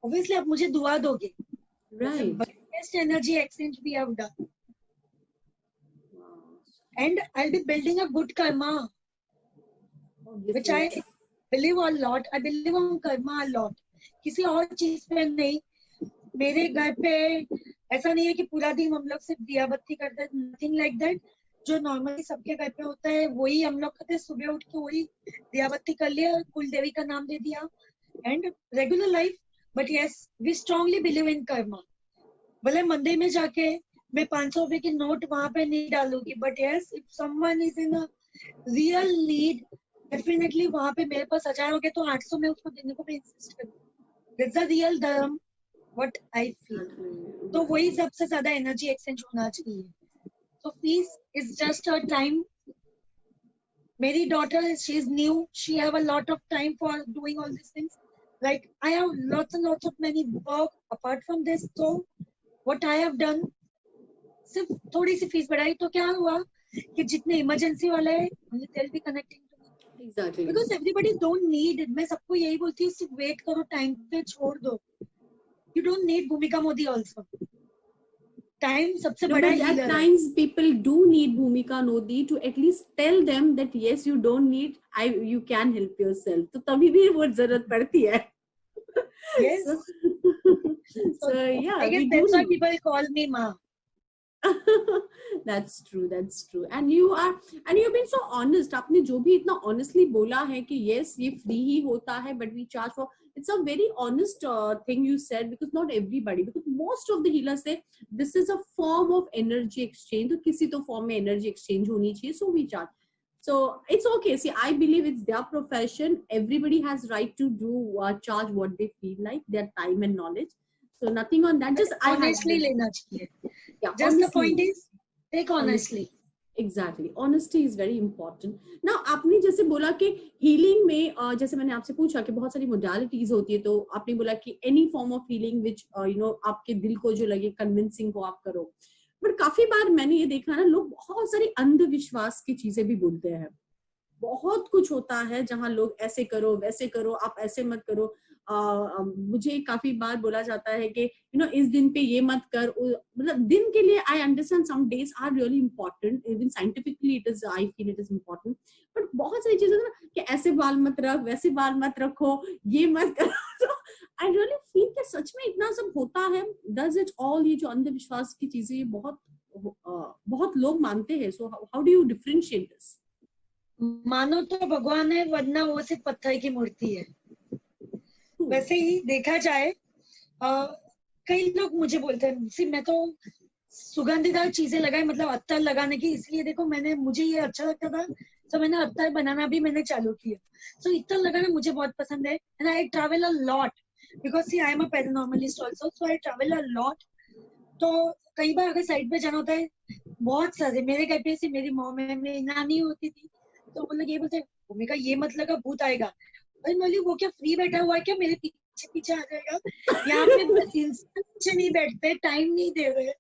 ऑब्वियसली आप मुझे दुआ दोगे, right? Best energy exchange we have done, and I'll be building a good karma, which I believe a lot. I believe on karma a lot. किसी और चीज पे नहीं। मेरे घर पे ऐसा नहीं है कि पूरा दिन हम लोग सिर्फ दिया बत्ती करते हैं, nothing like that. जो नॉर्मली सबके घर पे होता है वही हम लोग करते हैं। सुबह उठ के वही दिया बत्ती कर लिया, कुल देवी का नाम दे दिया, and regular life. But yes, we strongly believe in karma. भले मंदिर में जाके मैं 500 रुपए की नोट वहां पे नहीं डालूंगी, but yes if someone is in a real need, definitely वहां पे मेरे पास 1000 हो गए तो 800 में उसको देने को मैं इंसिस्ट करूंगी। दैट्स द रियल धर्म व्हाट आई फील। तो वही सबसे ज्यादा एनर्जी एक्सचेंज होना चाहिए। So fees is just her time. Mary daughter, she is new. She have a lot of time for doing all these things. Like I have lots and lots of many work apart from this. So what I have done, सिर्फ थोड़ी सी फीस बढ़ाई तो क्या हुआ कि जितने इमरजेंसी वाले हैं they'll be connecting to me. Exactly. Because everybody don't need it. मैं सबको यही बोलती हूँ, सिर्फ वेट करो, टाइम पे छोड़ दो. You don't need Bhumika Modi also. Time सबसे No, बड़ा but at हीलर है. times people do need Bhumika Nodi to at least tell them that yes, you don't need, you can help yourself. तो तभी भी वो जरूरत पड़ती है. Yes. So yeah, I guess we do that's why need. people call me Ma. That's true, that's true. And you've been so honest. आपने जो भी इतना honestly बोला है कि yes, ये free ही होता है, but we charge for. It's a very honest thing you said, because not everybody, because most of the healers say this is a form of energy exchange. तो किसी तो form में energy exchange होनी चाहिए, so we charge. So it's okay. See, I believe it's their profession. Everybody has right to do charge what they feel like, their time and knowledge. So nothing on that. Just Honestly लेना चाहिए. Yeah, Just the honestly. point is, take honestly. Exactly. Honesty is very important. Now, आपने जैसे बोला कि healing में जैसे मैंने आपसे पूछा कि बहुत सारी modalities होती है, तो आपने बोला कि any form of healing which आपके दिल को जो लगे convincing हो आप करो. But काफी बार मैंने ये देखा ना, लोग बहुत सारी अंधविश्वास की चीजें भी बोलते हैं. बहुत कुछ होता है जहां लोग ऐसे करो वैसे करो, आप ऐसे मत करो. मुझे काफी बार बोला जाता है कि इस दिन पे ये मत कर. मतलब दिन के लिए I understand some days are really important, even scientifically it is, I feel it is important. But बहुत सारी चीजें ना कि ऐसे बाल मत रख, वैसे बाल मत रखो, ये मत करो. तो आई रियली फील कि सच में इतना सब होता है. डज इट ऑल, ये जो अंधविश्वास की चीजें बहुत लोग मानते हैं. So how do you differentiate this? मानो तो भगवान है, वरना वो सिर्फ पत्थर की मूर्ति है. वैसे ही देखा जाए, कई लोग मुझे बोलते हैं, सिर्फ मैं तो सुगंधीदार चीजें लगाई, मतलब अत्तर लगाने की, इसलिए देखो मुझे ये अच्छा लगता था, तो मैंने अत्तर बनाना भी मैंने चालू किया. सो इत्तर लगाना मुझे बहुत पसंद है. And I travel a lot because see I am a paranormalist also, so I travel a lot. तो कई बार अगर साइड पे जाना होता है, बहुत सारे मेरे घर पे से मेरी मॉम है, मेरी नानी होती थी, तो वो लोग ये बोलते, भूमिका ये मत लगा, भूत आएगा. अरे मैं वो क्या फ्री बैठा हुआ है क्या, मेरे पीछे पीछे आ जाएगा. यहाँ पे पीछे नहीं बैठते, टाइम नहीं दे रहे,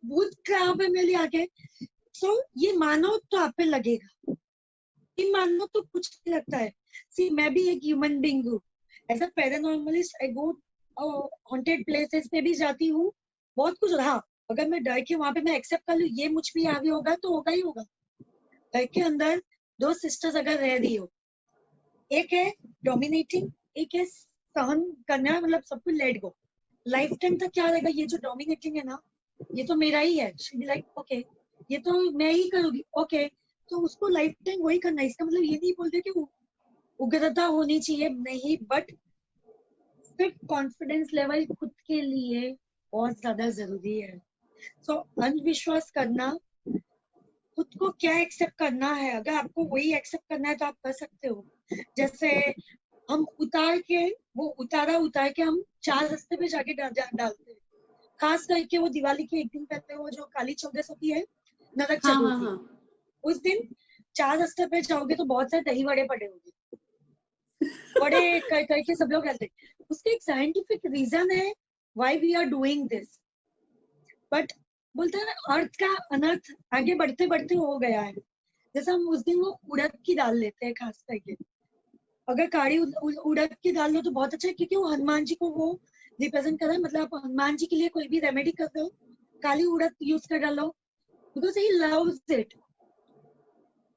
भूत कहाँ पे मेरे आके. तो ये मानो तो आप पे लगेगा, ये मानो तो कुछ नहीं लगता है. सी मैं भी एक ह्यूमन बीइंग हूँ. As a paranormalist I go haunted places पे भी जाती हूँ, बहुत कुछ रहा. अगर मैं डर के वहां पे मैं एक्सेप्ट कर लूँ ये मुझ भी आगे होगा, तो होगा ही होगा. घर के अंदर दो सिस्टर्स अगर रह रही हो, एक है डोमिनेटिंग, एक है सहन करना, मतलब सब कुछ लेट गो. लाइफ टाइम तक क्या रहेगा, ये जो डोमिनेटिंग है ना, ये तो मेरा ही है. लाइक ओके, ये तो मैं ही करूंगी, ओके, तो उसको लाइफ टाइम वही करना है. इसका मतलब ये नहीं बोलते कि उग्रता होनी चाहिए, नहीं, बट सिर्फ कॉन्फिडेंस लेवल खुद के लिए बहुत ज्यादा जरूरी है. सो अंधविश्वास करना, खुद को क्या एक्सेप्ट करना है, अगर आपको वही एक्सेप्ट करना है तो आप कर सकते हो. जैसे हम उतार के हम 4 रास्ते पे जाके डालते हैं. खास करके वो दिवाली के एक दिन पहले वो जो काली चौदस होती है, नरक चतुर्थी, उस दिन 4 रास्ते पे जाओगे तो बहुत सारे दही वड़े पड़े होंगे, बड़े करके सब लोग कहते हैं. उसके एक साइंटिफिक रीजन है why we are doing this. But बोलते हैं अर्थ का अनर्थ आगे बढ़ते बढ़ते हो गया है. जैसे हम उस दिन वो उड़द की दाल लेते हैं, खास करके अगर काली उड़द की दाल लो तो बहुत अच्छा है, क्योंकि वो हनुमान जी को वो रिप्रेजेंट कर रहा है. मतलब आप हनुमान जी के लिए कोई भी रेमेडी करते हो, काली उड़द यूज कर डालो, बिकॉज ही लव्स इट.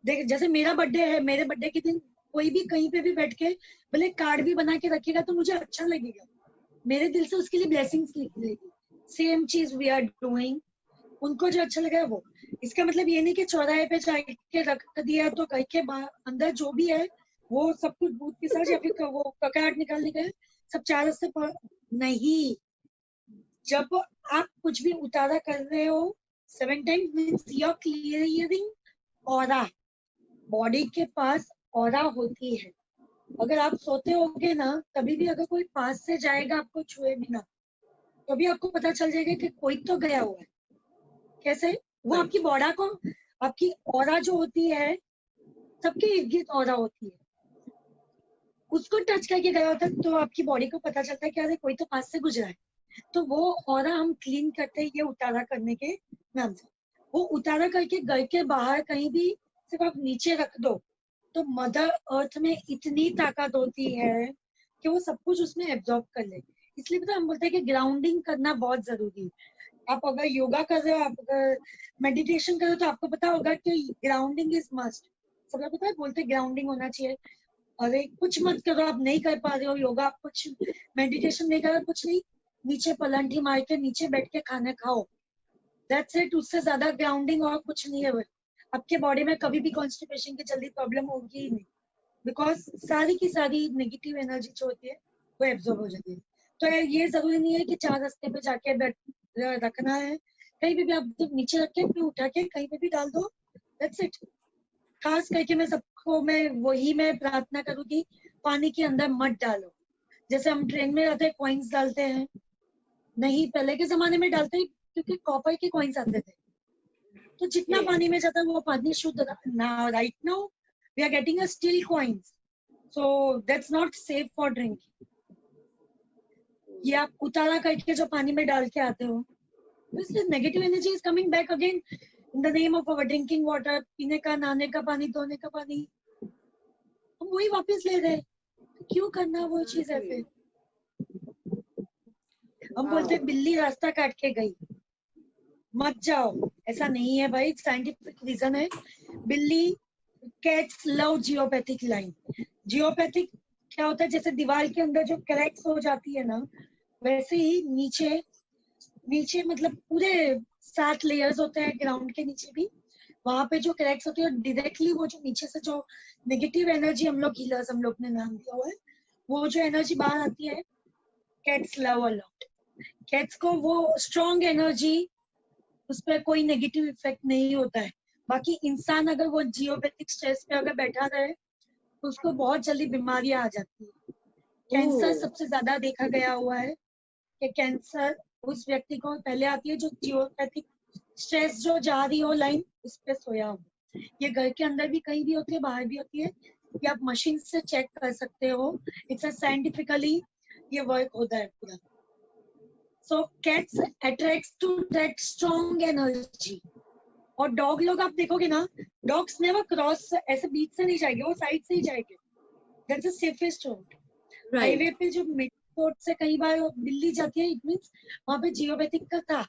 देख, जैसे मेरा बर्थडे है, मेरे बर्थडे के दिन कोई भी कहीं पे भी बैठ के भले कार्ड भी बना के रखेगा तो मुझे अच्छा लगेगा, मेरे दिल से उसके लिए ब्लेसिंग्स निकलेगी. सेम चीज वी आर डूइंग, उनको जो अच्छा लगा वो. इसका मतलब ये नहीं कि चौराहे पे जाके रख दिया तो घर के अंदर जो भी है वो सब कुछ भूत के साथ या फिर वो ककड़ाहट निकालने गए सब 4 रास्ते पर नहीं. जब आप कुछ भी उतारा कर रहे हो 7 times means you are clearing aura. Body के पास ऑरा होती है. अगर आप सोते होगे ना, कभी भी अगर कोई पास से जाएगा आपको छुए बिना, तो भी आपको पता चल जाएगा कि कोई तो गया हुआ है. कैसे? वो आपकी बॉडी को, आपकी ऑरा जो होती है, सबके इर्द गिर्द ऑरा होती है, उसको टच करके गया होता है तो आपकी बॉडी को पता चलता है कि अरे कोई तो पास से गुजरा है. तो वो ऑरा हम क्लीन करते हैं ये उतारा करने के नाम से. वो उतारा करके घर के बाहर कहीं भी सिर्फ आप नीचे रख दो तो मदर अर्थ में इतनी ताकत होती है कि वो सब कुछ उसमें एब्जॉर्ब कर ले. इसलिए पता हम बोलते हैं कि ग्राउंडिंग करना बहुत जरूरी है. आप अगर योगा कर रहे हो, आप अगर मेडिटेशन कर रहे हो, तो आपको पता होगा कि ग्राउंडिंग इज मस्ट। सबको पता है, बोलते ग्राउंडिंग होना चाहिए। अरे कुछ मत करो, आप नहीं कर पा रहे हो योगा, आप कुछ मेडिटेशन नहीं कर रहे हो, कुछ नहीं, नीचे पलंटी मार के नीचे बैठ के खाना खाओ, दैट्स इट। उससे ज्यादा ग्राउंडिंग और कुछ नहीं है। आपके बॉडी में कभी भी कॉन्स्टिपेशन की जल्दी प्रॉब्लम होगी ही नहीं, बिकॉज सारी की सारी नेगेटिव एनर्जी जो होती है वो एब्जॉर्ब हो जाती है। तो ये जरूरी नहीं है कि 4 रास्ते पे जाके रखना है, कहीं पे भी आप जब नीचे रख के फिर उठा के कहीं पे भी डाल दो, दैट्स इट। खास करके मैं वही प्रार्थना करूंगी, पानी के अंदर मत डालो। जैसे हम ट्रेन में रहते हैं कॉइन्स डालते हैं, नहीं पहले के जमाने में डालते हैं क्योंकि कॉपर के कॉइन्स आते थे, तो जितना पानी में जाता है वो पानी शुद्ध। Now right now we are getting a steel coins, so that's not safe for drinking. ये आप उतारा करके जो पानी में डाल के आते हो, इसलिए negative energy is coming back again in the name of our drinking water. पीने का, नहाने का पानी, धोने का पानी, हम वही वापस ले रहे। क्यों करना वो चीज है? फिर हम बोलते बिल्ली रास्ता काट के गई, मत जाओ। ऐसा नहीं है भाई, साइंटिफिक रीजन है। बिल्ली, cats love geopathic line. Geopathic क्या होता है? जैसे दीवार के अंदर जो क्रैक्स हो जाती है ना, वैसे ही नीचे नीचे मतलब पूरे 7 लेयर्स होते हैं ग्राउंड के नीचे भी, वहां पे जो क्रैक्स होते हैं डायरेक्टली वो जो नीचे से जो नेगेटिव एनर्जी, हम लोग हीलर्स, हम लोग ने नाम दिया हुआ है, वो जो एनर्जी बाहर आती है, cats love a lot. Cats को वो स्ट्रॉन्ग एनर्जी, उस पर कोई नेगेटिव इफेक्ट नहीं होता है। बाकी इंसान अगर वो जियोपैथिक स्ट्रेस पे अगर बैठा रहे तो उसको बहुत जल्दी बीमारियां आ जाती है। कैंसर सबसे ज्यादा देखा गया हुआ है कि कैंसर उस व्यक्ति को पहले आती है जो जियोपैथिक स्ट्रेस जो जा रही हो लाइन उस पे सोया हो। ये घर के अंदर भी कहीं भी होती है, बाहर भी होती है, ये आप मशीन से चेक कर सकते हो। इट्स अ साइंटिफिकली ये वर्क होता है पूरा। So cats attracts to that strong energy. और डॉग लोग आप देखोगे ना, डॉग्स नेवर क्रॉस, ऐसे बीच से नहीं जाएंगे, वो साइड से ही जाएंगे। That's the safest road. Highway पे जो मिड रोड से कई बार बिल्ली जाती है, इट मींस वहां पे जियोपैथिक का था।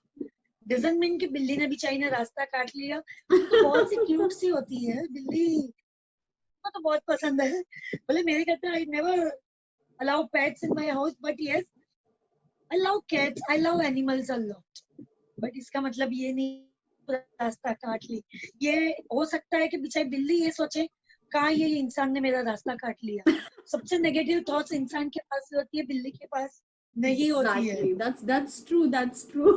डजंट मीन कि बिल्ली ने बेचारी ने रास्ता काट लिया। तो बहुत सी क्यूट सी होती है बिल्ली, मुझे तो बहुत पसंद है। बोले मेरे कहते हैं I never allow pets in my house, but yes I love cats, I love animals a lot. But इसका मतलब ये नहीं रास्ता काट ली। ये हो सकता है कि बेचारी बिल्ली ये सोचे कहाँ ये इंसान ने मेरा रास्ता काट लिया। सबसे नेगेटिव थॉट्स इंसान के पास होती है, बिल्ली के पास नहीं होती है। That's true. That's true.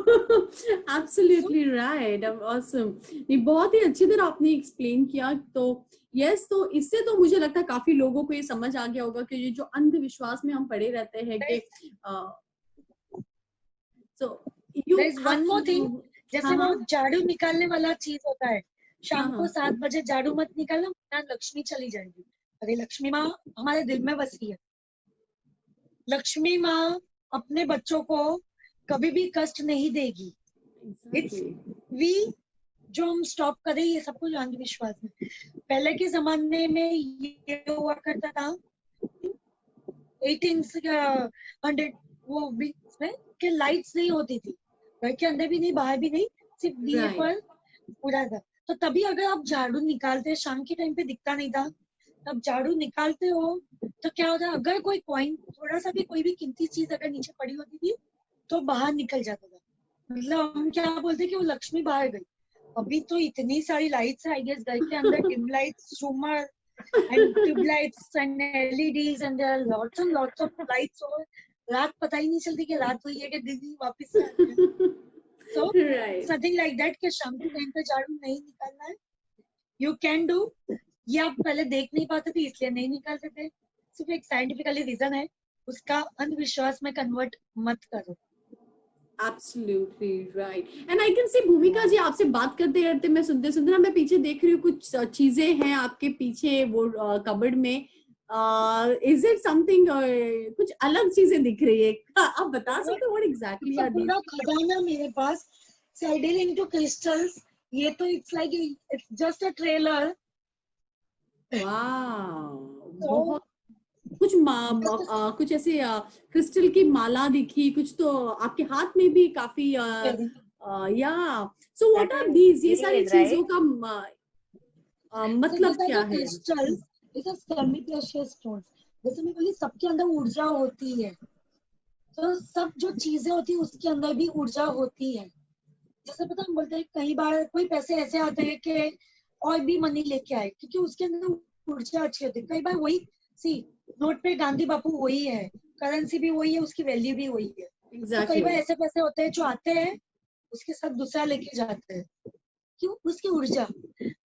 Absolutely right. Awesome. ये बहुत ही अच्छी तरह आपने एक्सप्लेन किया। तो यस, तो इससे तो मुझे लगता है काफी लोगों को ये समझ आ गया होगा कि ये जो अंधविश्वास में हम पड़े रहते हैं कि so you There is one more thing, जैसे वो झाड़ू निकालने वाला चीज होता है, शाम को 7 बजे झाड़ू मत निकालना, वरना लक्ष्मी चली जाएगी। अरे लक्ष्मी माँ हमारे दिल में बसी है। लक्ष्मी माँ अपने बच्चों को कभी भी कष्ट नहीं देगी। इट्स वी जो हम स्टॉप करें ये सब कुछ अंधविश्वास में। पहले के जमाने में ये हुआ करता था 1800 वो में कि लाइट्स नहीं होती थी, घर के अंदर भी नहीं, बाहर भी नहीं, सिर्फ दिए पर पूरा था। तो तभी अगर आप झाड़ू निकालते, शाम के टाइम पे दिखता नहीं था, तब झाड़ू निकालते हो तो क्या होता है, अगर कोई कॉइन, थोड़ा सा भी कोई भी कीमती चीज अगर नीचे पड़ी होती थी तो बाहर निकल जाता था। मतलब हम क्या बोलते कि वो लक्ष्मी बाहर गई। अभी तो इतनी सारी लाइट्स आई गेस घर के अंदर, डिम लाइट्स, झूमर and tube lights and LEDs and there are lots of lights over. रात पता ही नहीं चलती कि रात हुई है कि दिन वापस से आते हैं। So something like that कि शाम के टाइम पे झाड़ू नहीं निकालना है। You can do, ये आप पहले देख नहीं पाते थे इसलिए नहीं निकालते थे, सिर्फ एक साइंटिफिकली रीजन है, उसका अंधविश्वास में कन्वर्ट मत करो। Absolutely right. And I can see भूमिका जी आपसे बात करते करते मैं सुनते मैं पीछे देख रही हूँ कुछ चीजें हैं आपके पीछे वो कबर्ड में। Is it something कुछ अलग चीजें दिख रही है, आप बता सकते हो what exactly are these? पूरा खजाना मेरे पास, I deal into crystals। ये तो it's like it's just a trailer। Wow, बहुत कुछ कुछ ऐसे क्रिस्टल की माला दिखी, कुछ तो आपके हाथ में भी काफी Yeah. So what That are is these? ये सारी Ayurveda, चीजों right? का So मतलब these are क्या the है? crystals, these are semi-precious stones. जैसे मैं बोली सबके अंदर ऊर्जा होती है, तो सब जो चीजें होती है उसके अंदर भी ऊर्जा होती है. जैसे पता हम बोलते हैं कई बार कोई पैसे ऐसे आते हैं कि और भी मनी लेके आए क्योंकि उसके अंदर ऊर्जा अच्छी होती है. कई बार वही सी नोट पे गांधी बापू वही है, करेंसी भी वही है, उसकी वैल्यू भी वही है. तो कई बार Exactly. ऐसे पैसे होते हैं जो आते हैं उसके साथ दूसरा लेके जाते हैं, क्यों? उसकी ऊर्जा.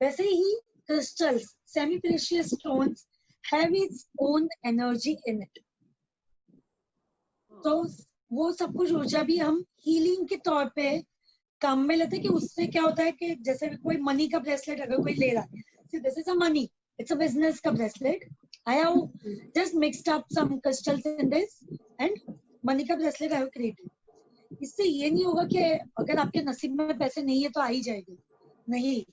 वैसे ही crystals, semi-precious stones have its own energy in it. तो वो सब कुछ ऊर्जा भी हम हीलिंग के तौर पे काम में लेते हैं कि उससे क्या होता है कि जैसे कोई मनी का ब्रेसलेट अगर कोई ले रहा है, so this is a money, it's a business का bracelet. I have just mixed up some crystals in this and money का ब्रेसलेट I have created. इससे ये नहीं होगा कि अगर आपके नसीब में पैसे नहीं है तो आ ही जाएंगे. नहीं,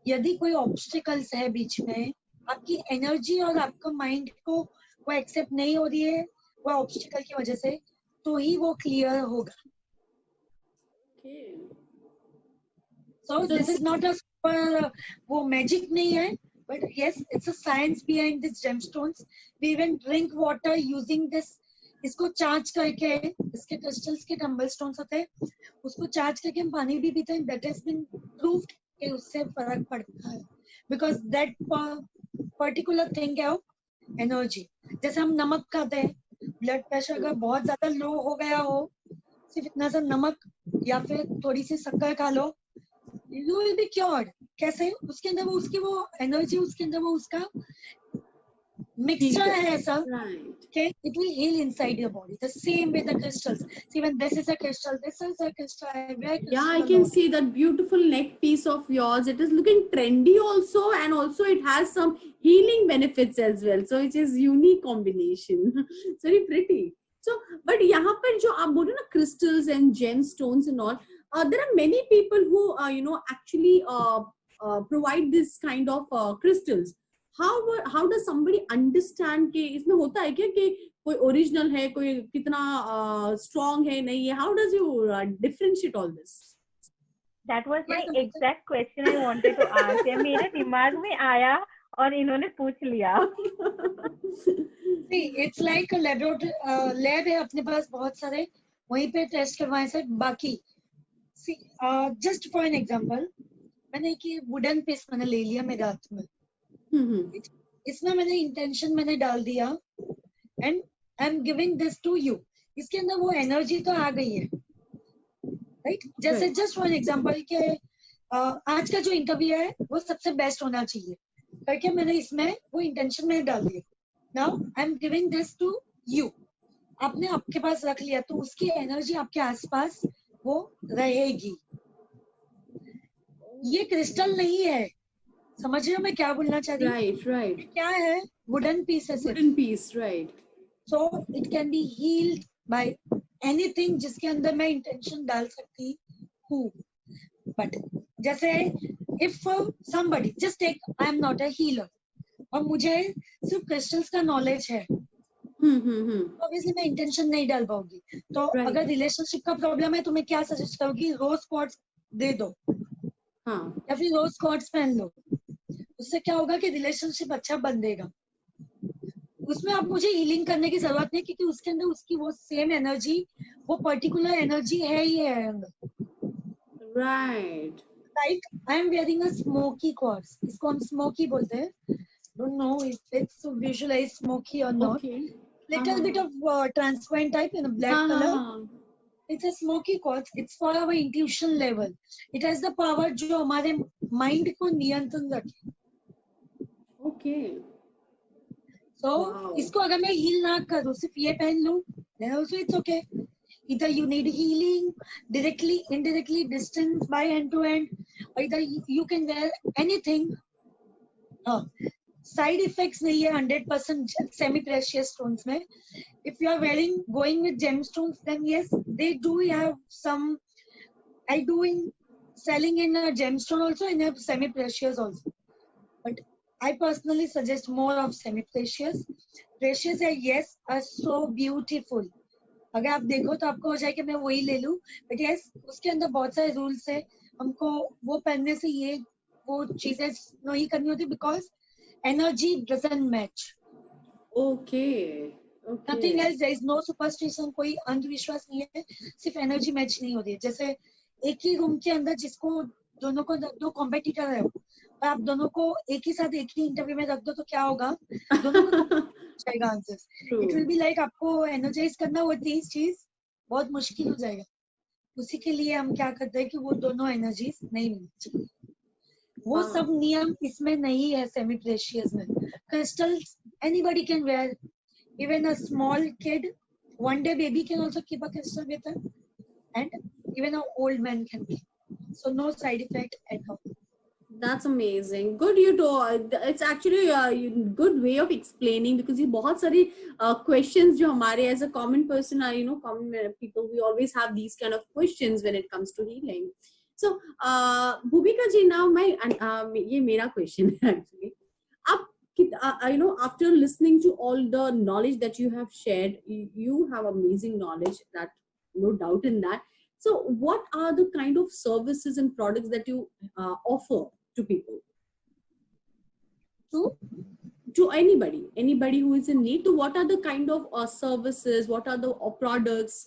यदि कोई ऑब्स्टिकल्स है बीच में, आपकी एनर्जी और आपका माइंड को वो एक्सेप्ट नहीं हो रही है वो ऑब्स्टिकल की वजह से, तो ही वो क्लियर होगा. Okay. So this is not a super वो मैजिक नहीं है, but yes, it's a science behind these gemstones. We even drink water using this. इसको चार्ज करके, इसके क्रिस्टल्स के टम्बल स्टोन्स होते हैं, उसको चार्ज करके हम पानी भी पीते हैं. That has been proved कि उससे फर्क पड़ता है, because that particular thing है एनर्जी. जैसे हम नमक खाते हैं, ब्लड प्रेशर अगर बहुत ज्यादा लो हो गया हो, सिर्फ इतना सा नमक या फिर थोड़ी सी शक्कर खा लो, you will be cured. कैसे? उसके अंदर वो उसकी वो एनर्जी, उसके अंदर वो उसका मिक्सचर है ऐसा कि it will heal inside your body. The same with the crystals. See, when this is a crystal, this is a crystal. I wear crystal. Yeah, I can see that beautiful neck piece of yours. It is looking trendy also, and also it has some healing benefits as well. So it is unique combination. It's very pretty. So, but यहाँ पर जो आप बोल रहे हो ना crystals and gemstones and all, there are many people who actually provide this kind of crystals. How does somebody understand कि इसमें होता है क्या कि कोई ओरिजिनल है, कोई कितना स्ट्रॉन्ग है, नहीं है? How does you differentiate all this? That was my exact question I wanted to ask. ये मेरे दिमाग में आया और इन्होंने पूछ लिया. See, it's like a laboratory, lab है अपने पास बहुत सारे, वहीं पे टेस्ट करवाए सर. बाकी see, just for an example, मैंने एक वुडन पीस मैंने ले लिया मेरे हाथ में, इसमें मैंने इंटेंशन मैंने डाल दिया and I am giving this to you. इसके अंदर वो एनर्जी तो आ गई है, राइट? जैसे जस्ट फॉर एग्जांपल के आज का जो इंटरव्यू है वो सबसे बेस्ट होना चाहिए करके मैंने इसमें वो इंटेंशन में डाल दिया. Now I am giving this to you. आपने आपके पास रख लिया तो उसकी एनर्जी आपके आसपास वो रहेगी. ये क्रिस्टल नहीं है, समझ रहे हो मैं क्या बोलना चाह रही हूँ? राइट. क्या है? वुडन पीस है सिर्फ. Wooden piece, right. So it can be healed by anything जिसके अंदर मैं इंटेंशन डाल सकती हूँ. बट जैसे if somebody just take, I am not a healer और मुझे सिर्फ क्रिस्टल्स का नॉलेज है, ऑब्वियसली मैं इंटेंशन नहीं डाल पाऊंगी. तो अगर रिलेशनशिप का प्रॉब्लम है तो मैं क्या सजेस्ट करूंगी? रोज क्वार्ट्ज दे दो या फिर रोज क्वार्ट्ज पहन लो. उससे क्या होगा कि रिलेशनशिप अच्छा बनेगा. उसमें आप मुझे हीलिंग करने की जरूरत नहीं क्योंकि उसके अंदर उसकी वो सेम एनर्जी, वो पर्टिकुलर एनर्जी है ही है अंदर. Right. Like I am wearing a smoky quartz, इसको हम स्मोकी बोलते हैं. Don't know if it's visualize smoky और not. Little bit of transparent type in a black colour. It's a smoky quartz. It's for our intuition level. It has the power जो हमारे mind को नियंत्रण रखे. Okay. So इसको अगर मैं heal ना करूँ, सिर्फ ये पहन लूँ, then also it's okay. Either you need healing directly, indirectly, distance by hand to hand, or either you can wear anything. Side effects नहीं है 100% semi precious stones में. If you are going with gemstones, then yes, they do have some. I do selling in a gemstone also, in a semi precious also. But I personally suggest more of semi precious. Precious, yes, are so beautiful. अगर आप देखो तो आपको हो जाए कि मैं वही ले लूं, बट यस उसके अंदर बहुत सारे रूल्स है, हमको वो पहनने से ये वो चीजें नहीं करनी होती, because energy doesn't match, Okay. Nothing Okay. Else, there is no superstition, कोई अंधविश्वास नहीं है, सिर्फ एनर्जी मैच नहीं होती है। जैसे एक ही रूम के अंदर जिसको दोनों को दो कॉम्पिटिटर है और आप दोनों को एक ही साथ एक ही इंटरव्यू में रख दो तो क्या होगा, दोनों को जाएगा answers, it will True. Be like आपको एनर्जाइज करना वो चीज बहुत मुश्किल हो जाएगा। उसी के लिए हम क्या करते हैं कि वो दोनों एनर्जीज नहीं मिलनी चाहिए, वो Wow. सब नियम इसमें नहीं है सेमी प्रेशियस में। Crystals anybody can wear, even a small kid, one day baby can also keep a crystal with them, and even an old man can keep, so no side effect at all. That's amazing. Good, you know, it's actually a good way of explaining because ये बहुत सारी questions जो हमारे as a common person are, you know, common people, we always have these kind of questions when it comes to healing. So, Bhumika ji, now ये मेरा question है actually. आप you know, after listening to all the knowledge that you have shared, you have amazing knowledge, that no doubt in that. So what are the kind of services and products that you offer to people, So to anybody who is in need? So what are the kind of services, what are the products,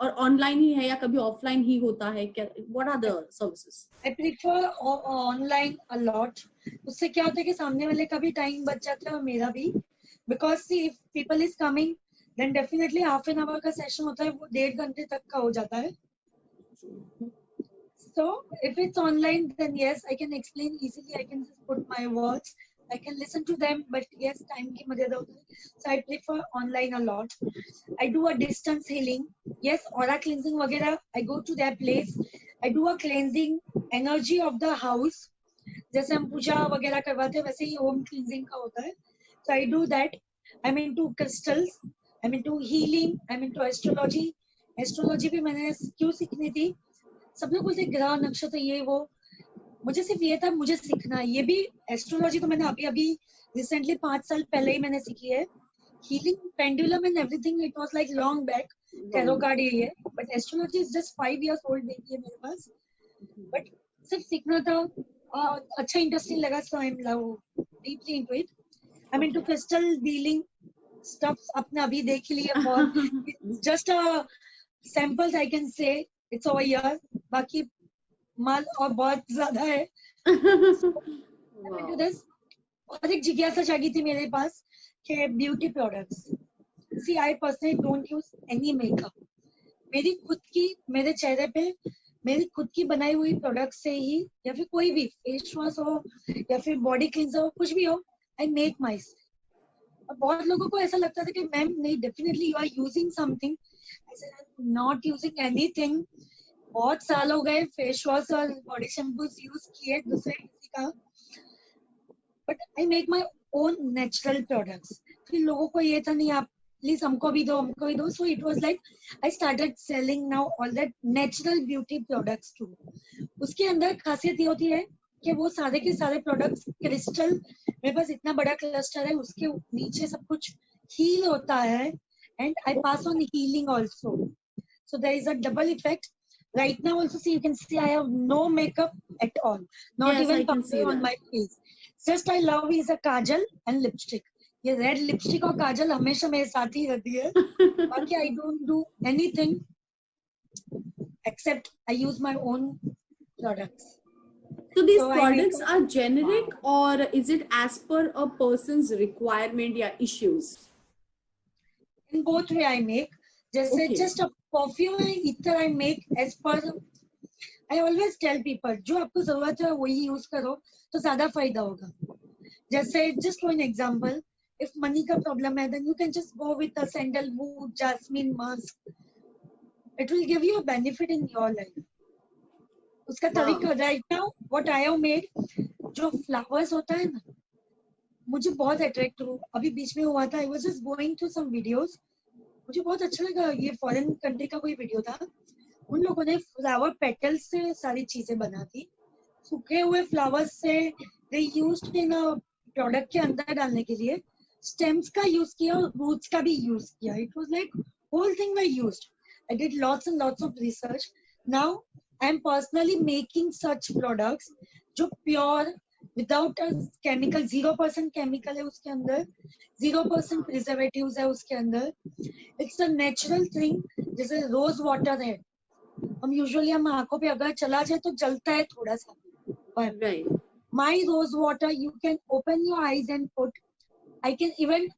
और ऑनलाइन ही है या कभी ऑफलाइन ही होता है क्या? What are the services? I prefer online a lot. उससे क्या होता है कि सामने वाले का भी टाइम बच जाता है और मेरा भी, because see if people is coming then definitely half an hour का सेशन होता है, वो 1.5 घंटे तक का हो जाता है. So if it's online, then yes, I can explain easily. I can just put my words. I can listen to them, but yes, time की मर्यादा होती है. So I prefer online a lot. I do a distance healing. Yes, aura cleansing वगैरह. I go to that place. I do a cleansing energy of the house. जैसे हम पूजा वगैरह करवाते हैं वैसे ही home cleansing का होता है. So I do that. I'm into crystals. I'm into healing. I'm into astrology. Astrology भी मैंने क्यों सीखनी थी? सब लोग बोलते ग्रह नक्षत्र ये वो, मुझे सिर्फ ये था मुझे सीखना है. ये भी एस्ट्रोलॉजी तो मैंने अभी रिसेंटली 5 साल पहले ही मैंने सीखी है. Healing pendulum and everything it was like long back, tarot card ये है, but astrology is just 5 years old baby है मेरे पास. बट सिर्फ सीखना था, अच्छा इंटरेस्टिंग लगा, so I am love deeply into it. I am into crystal dealing stuff. आपने अभी देख लिया बहुत, just a samples I can say it's over here, बाकी माल और बहुत ज्यादा है. Wow. और एक जिज्ञासा जागी थी मेरे पास कि beauty products. See I personally don't use any makeup. मेरी खुद की, मेरे चेहरे पे मेरी खुद की बनाई हुई प्रोडक्ट से ही, या फिर कोई भी फेस वॉश हो या फिर बॉडी क्लींजर हो, कुछ भी हो, आई मेक माई. और बहुत लोगों को ऐसा लगता था कि मैम नहीं, definitely you are using something. I said I am not using anything. बहुत साल हो गए फेस वॉश और बॉडी शैम्पू यूज किए दूसरे किसी का, but I make my own natural products. फिर लोगों को ये था नहीं आप प्लीज हमको भी दो, हमको भी दो. So it was like I started selling now all that natural beauty products too. उसके अंदर खासियत ये होती है कि वो सारे के सारे प्रोडक्ट्स क्रिस्टल, मेरे पास इतना बड़ा क्लस्टर है, उसके नीचे सब कुछ हील होता है, and I pass on healing also. So there is a double effect. Right now also see, you can see I have no makeup at all, not Yes, even I can see powder on that. my face. Just I love is a kajal and lipstick. ये रेड लिपस्टिक और काजल हमेशा मेरे साथ ही रहती है. बाकी I don't do anything except I use my own products. So these So I make products are generic or is it as per a person's requirement या issues? in both way I make. Just Okay. just a perfume and ether I make as per. I always tell people जो आपको जरूरत है वही यूज करो तो ज्यादा फायदा होगा. जैसे just one example, if money का problem है then you can just go with a sandalwood jasmine mask. It will give you a benefit in your life. उसका तरीका right now what I have made, जो flowers होता है ना, मुझे बहुत अट्रैक्ट हुआ. अभी बीच में हुआ था, I was just going through some videos. मुझे बहुत अच्छा लगा. ये फॉरेन कंट्री का कोई वीडियो था. उन लोगों ने फ्लावर पेटल्स से सारी चीजें बना दी, सूखे हुए फ्लावर्स से they used in a product के अंदर डालने के लिए. स्टेम्स का यूज किया और रूट्स का भी यूज किया. It was like whole thing were used. I did lots and lots of research. Now I am personally making such products जो pure without a chemical, 0% chemical है उसके अंदर, 0% preservatives है उसके अंदर. It's a natural thing. जैसे रोज वाटर है, हम यूजुअली हम आंखों पे अगर चला जाए तो जलता है थोड़ा सा, पर my rose water you can open your eyes and put. I can even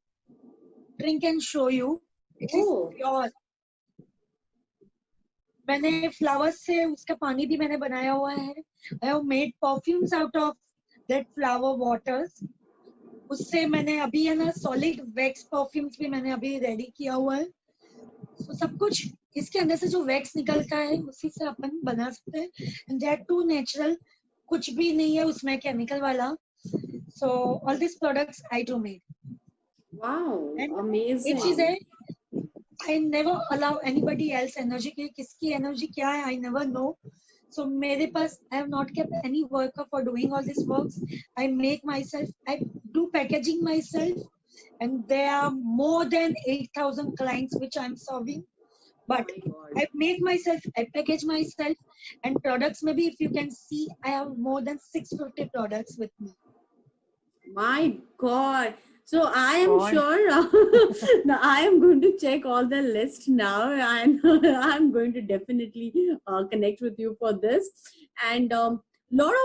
drink and show you. It is pure. मैंने फ्लावर्स से उसका पानी भी मैंने बनाया हुआ है. I have made perfumes out of that flower waters. उससे मैंने अभी है ना सॉलिड वैक्स परफ्यूम्स भी मैंने अभी रेडी किया हुआ है. So, सब कुछ इसके अंदर से जो वैक्स निकलता है उसी से अपन बना सकते हैं. And that too natural, कुछ भी नहीं है उसमें केमिकल वाला. So all these products I do made. Wow, and amazing. एक चीज है, I never allow anybody else energy की किसकी एनर्जी क्या है, I never know. So मेरे पास I have not kept any worker for doing all these works. I make myself, I do packaging myself, and there are more than 8,000 clients which I'm serving. But I make myself, I package myself, and products maybe if you can see, I have more than 650 products with me. My God. So I am sure now I am going to check all the list now, and I'm going to definitely connect with you for this. And lot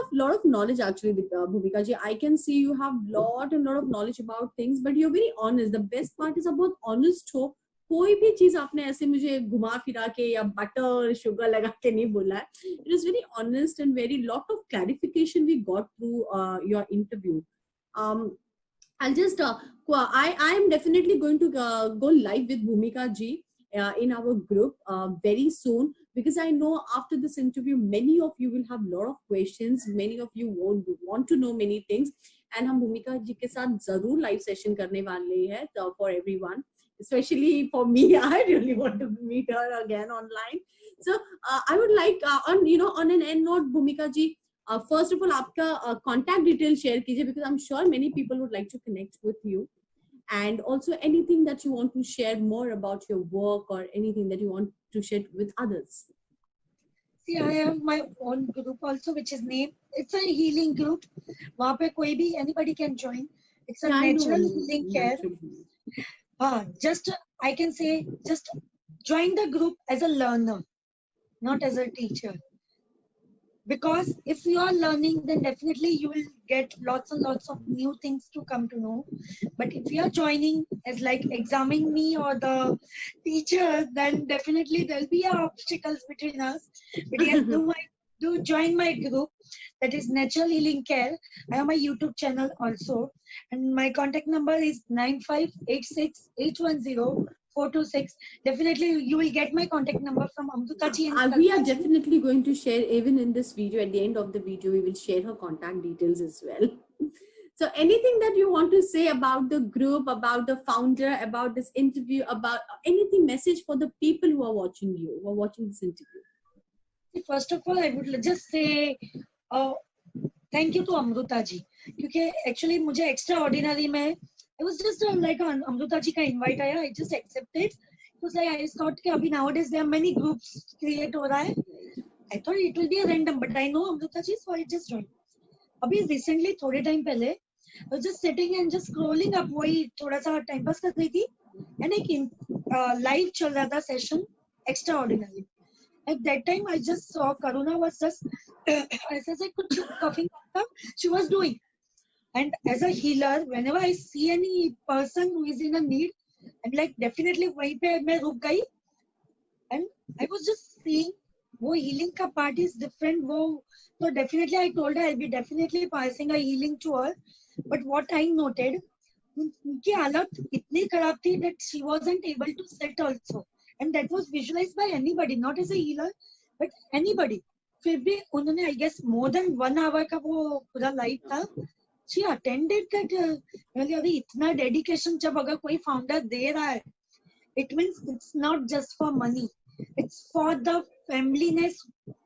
of knowledge actually, Bhumika ji. I can see you have lot of knowledge about things, but you're very honest. The best part is about honest ho. कोई भी चीज आपने ऐसे मुझे घुमा फिरा के या बटर शुगर लगा के नहीं बोला है. It is very honest and very lot of clarification we got through your interview. I'll just I am definitely going to go live with Bhumika ji in our group very soon, because I know after this interview many of you will have lot of questions, many of you want to know many things, and हम Bhumika ji के साथ जरूर live session करने वाले हैं for everyone, especially for me. I really want to meet her again online. So I would like on an end note, Bhumika ji, first of all आपका contact detail share कीजिए, because I'm sure many people would like to connect with you, and also anything that you want to share more about your work or anything that you want to share with others. See, I have my own group also, which is named, it's a healing group. वहाँ पे कोई भी anybody can join. It's a natural healing care. Just I can say, just join the group as a learner, not as a teacher. Because if you are learning, then definitely you will get lots and lots of new things to come to know. But if you are joining as like examining me or the teacher, then definitely there'll be obstacles between us. But yes, do join my group, that is Natural Healing Care. I have my YouTube channel also, and my contact number is 9586810426. Definitely you will get my contact number from Amruta ji. We are definitely going to share, even in this video, at the end of the video we will share her contact details as well. So anything that you want to say about the group, about the founder, about this interview, about anything, message for the people who are watching you, who are watching this interview? First of all, I would just say thank you to Amruta ji, because actually मुझे extraordinary में it was just like Amruta ji का invite आया, I just accepted. It was like I thought कि अभी nowadays there are many groups create हो रहा है. I thought it will be a random, but I know Amruta ji, so I just joined. अभी recently थोड़े time पहले I was just sitting and just scrolling up, वही थोड़ा सा time pass कर रही थी, and एक live चल रहा था session extraordinary. At that time, I just saw Karuna was just coughing. She was doing, and as a healer, whenever I see any person who is in a need, I'm like definitely वहीं पे मैं रुक गई, and I was just seeing वो healing का part is different. वो so definitely I told her I'll be definitely passing a healing to her. But what I noted, उनकी हालत इतनी खराब थी that she wasn't able to sit also. And that was visualized by anybody, not as a healer, but anybody. फिर भी उन्होंने I guess more than 1 hour का वो पूरा live था. She attended that. अभी इतना dedication जब अगर कोई founder दे रहा है, it means it's not just for money. It's for the familyness.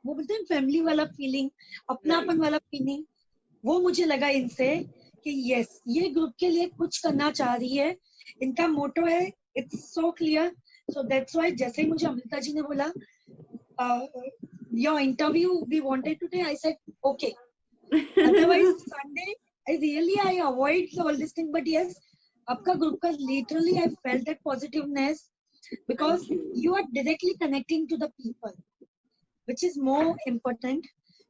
वो बोलते हैं family वाला feeling, अपनापन वाला feeling. वो मुझे लगा इनसे कि yes, ये group के लिए कुछ करना चाह रही है. इनका motto है, it's so clear. So that's why जैसे ही मुझे अमृता जी ने बोला your interview we wanted today, I said okay. Otherwise Sunday I avoid all this thing, but yes, आपका group का literally I felt that positiveness because you are directly connecting to the people, which is more important.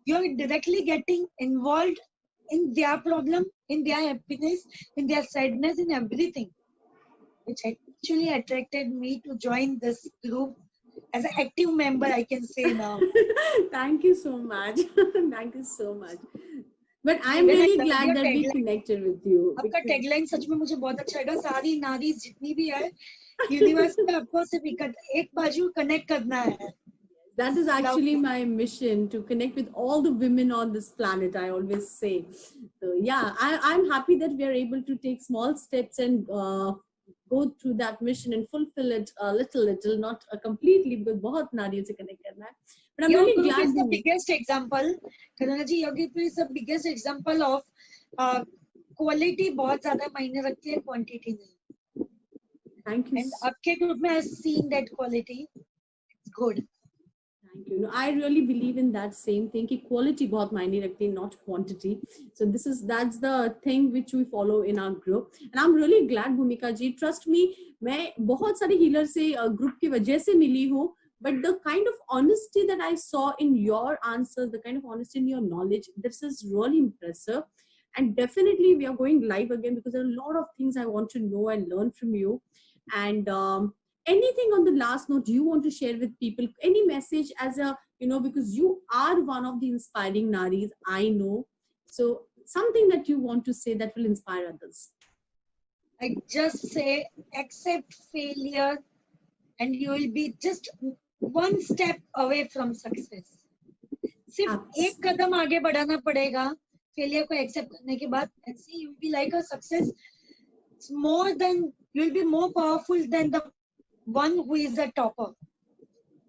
You are directly getting involved in their problem, in their happiness, in their sadness, in everything, which actually attracted me to join this group as an active member, I can say now. Thank you so much. Thank you so much. But I'm really glad that we connected with you. आपका टैगलाइन सच में मुझे बहुत अच्छा लगा. सारी नारी जितनी भी है यूनिवर्स में आपको सिर्फ एक बाजू कनेक्ट करना है. That is actually my mission, to connect with all the women on this planet, I always say. So yeah, I'm happy that we are able to take small steps and go through that mission and fulfill it a little, not completely, because बहुत नारियों से connect करना है. But I'm really glad. Is the biggest example, Karuna ji, Yogi is the biggest example of quality बहुत ज़्यादा मायने रखती है, quantity नहीं. Thank you. And आपके group में I've seen that quality. It's good. Thank you. No, I really believe in that same thing. कि quality बहुत मायने रखती है, not quantity. So that's the thing which we follow in our group. And I'm really glad, Bhumika ji. Trust me, मैं बहुत सारे healers से group की वजह से मिली हूँ. But the kind of honesty that I saw in your answers, the kind of honesty in your knowledge, this is really impressive. And definitely we are going live again because there are a lot of things I want to know and learn from you. And anything on the last note you want to share with people? Any message as a, because you are one of the inspiring Naris, I know. So something that you want to say that will inspire others. I just say accept failure and you will be just one step away from success. सिर्फ एक कदम आगे बढ़ाना पड़ेगा फेलियर को एक्सेप्ट करने के बाद, and see you will be like a success. It's more than, you will be more powerful than the one who is the topper.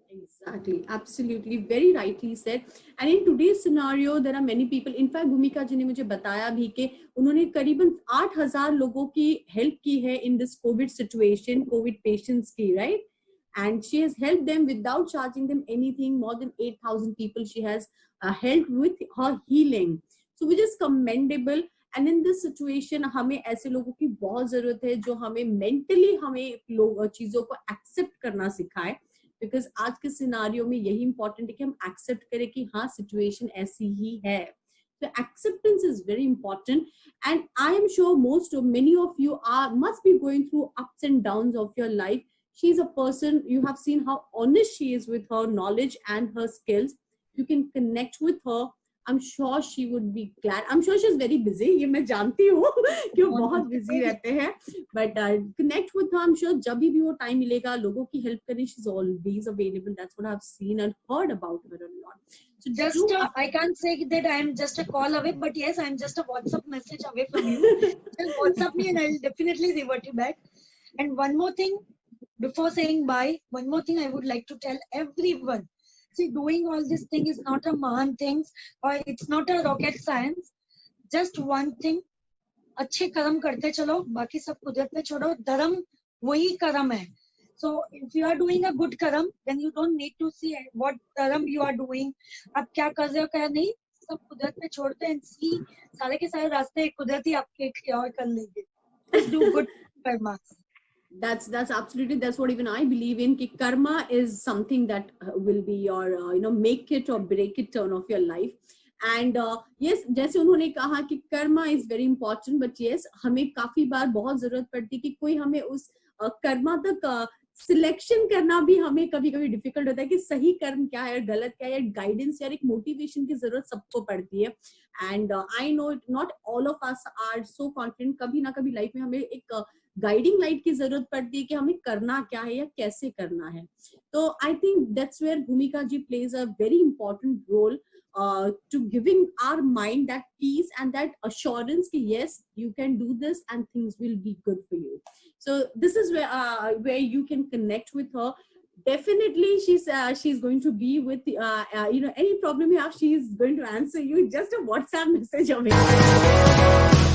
Exactly, absolutely, very rightly said. And in today's scenario, there are many people. In fact, Bhumika ji ने मुझे बताया भी कि उन्होंने करीबन 8,000 लोगों की help की है in this COVID situation, COVID patients की, right? And she has helped them without charging them anything. More than 8,000 people she has helped with her healing. So which is commendable. And in this situation, हमें ऐसे लोगों की बहुत जरूरत है जो हमें mentally हमें चीजों को accept करना सिखाए. Because आज के सिनारियो में यही important है कि हम accept करें कि हाँ situation ऐसी ही है. So acceptance is very important, and I am sure many of you must be going through ups and downs of your life. She is a person, you have seen how honest she is with her knowledge and her skills. You can connect with her. I'm sure she would be glad. I'm sure she's very busy. ये मैं जानती हूँ कि वो बहुत busy रहते हैं. But connect with her. I'm sure जब भी वो time मिलेगा लोगों की help करने, she's always available. That's what I've seen and heard about her a lot. So just I can't say that I am just a call away, but yes, I'm just a WhatsApp message away from you. Just WhatsApp me and I'll definitely revert you back. And one more thing, before saying bye, one more thing I would like to tell everyone. See, doing all this thing is not a mahan thing, or it's not a rocket science. Just one thing, अच्छे कर्म करते चलो, बाकी सब कुदरत पे छोड़ो. धर्म वही कर्म है. So if you are doing a good karam, then you don't need to see what karam you are doing. आप क्या कर रहे हो क्या नहीं, सब कुदरत पे छोड़ते हैं. See, सारे के सारे रास्ते कुदरत ही आपके क्योर कर लेंगे. Just do good karma. That's absolutely, that's what even I believe in. Ki karma is something that will be your make it or break it turn of your life. And yes, जैसे उन्होंने कहा कि Karma is very important, but yes, हमें काफी बार बहुत जरूरत पड़ती है कि कोई हमें उस कर्मा तक सिलेक्शन करना भी हमें कभी कभी डिफिकल्ट होता है कि सही कर्म क्या है, गलत क्या है. गाइडेंस या एक मोटिवेशन की जरूरत सबको पड़ती है. And I know not all of us are so confident. कभी ना कभी लाइफ में हमें एक गाइडिंग लाइट की जरूरत पड़ती है कि हमें करना क्या है या कैसे करना है. तो I think that's where Bhumika ji plays a very important role to giving our mind that peace and that assurance that yes, you can do this and things will be good for you. So this is where you can connect with her. Definitely she's going to be with any problem you have, she is going to answer you. Just a WhatsApp message away.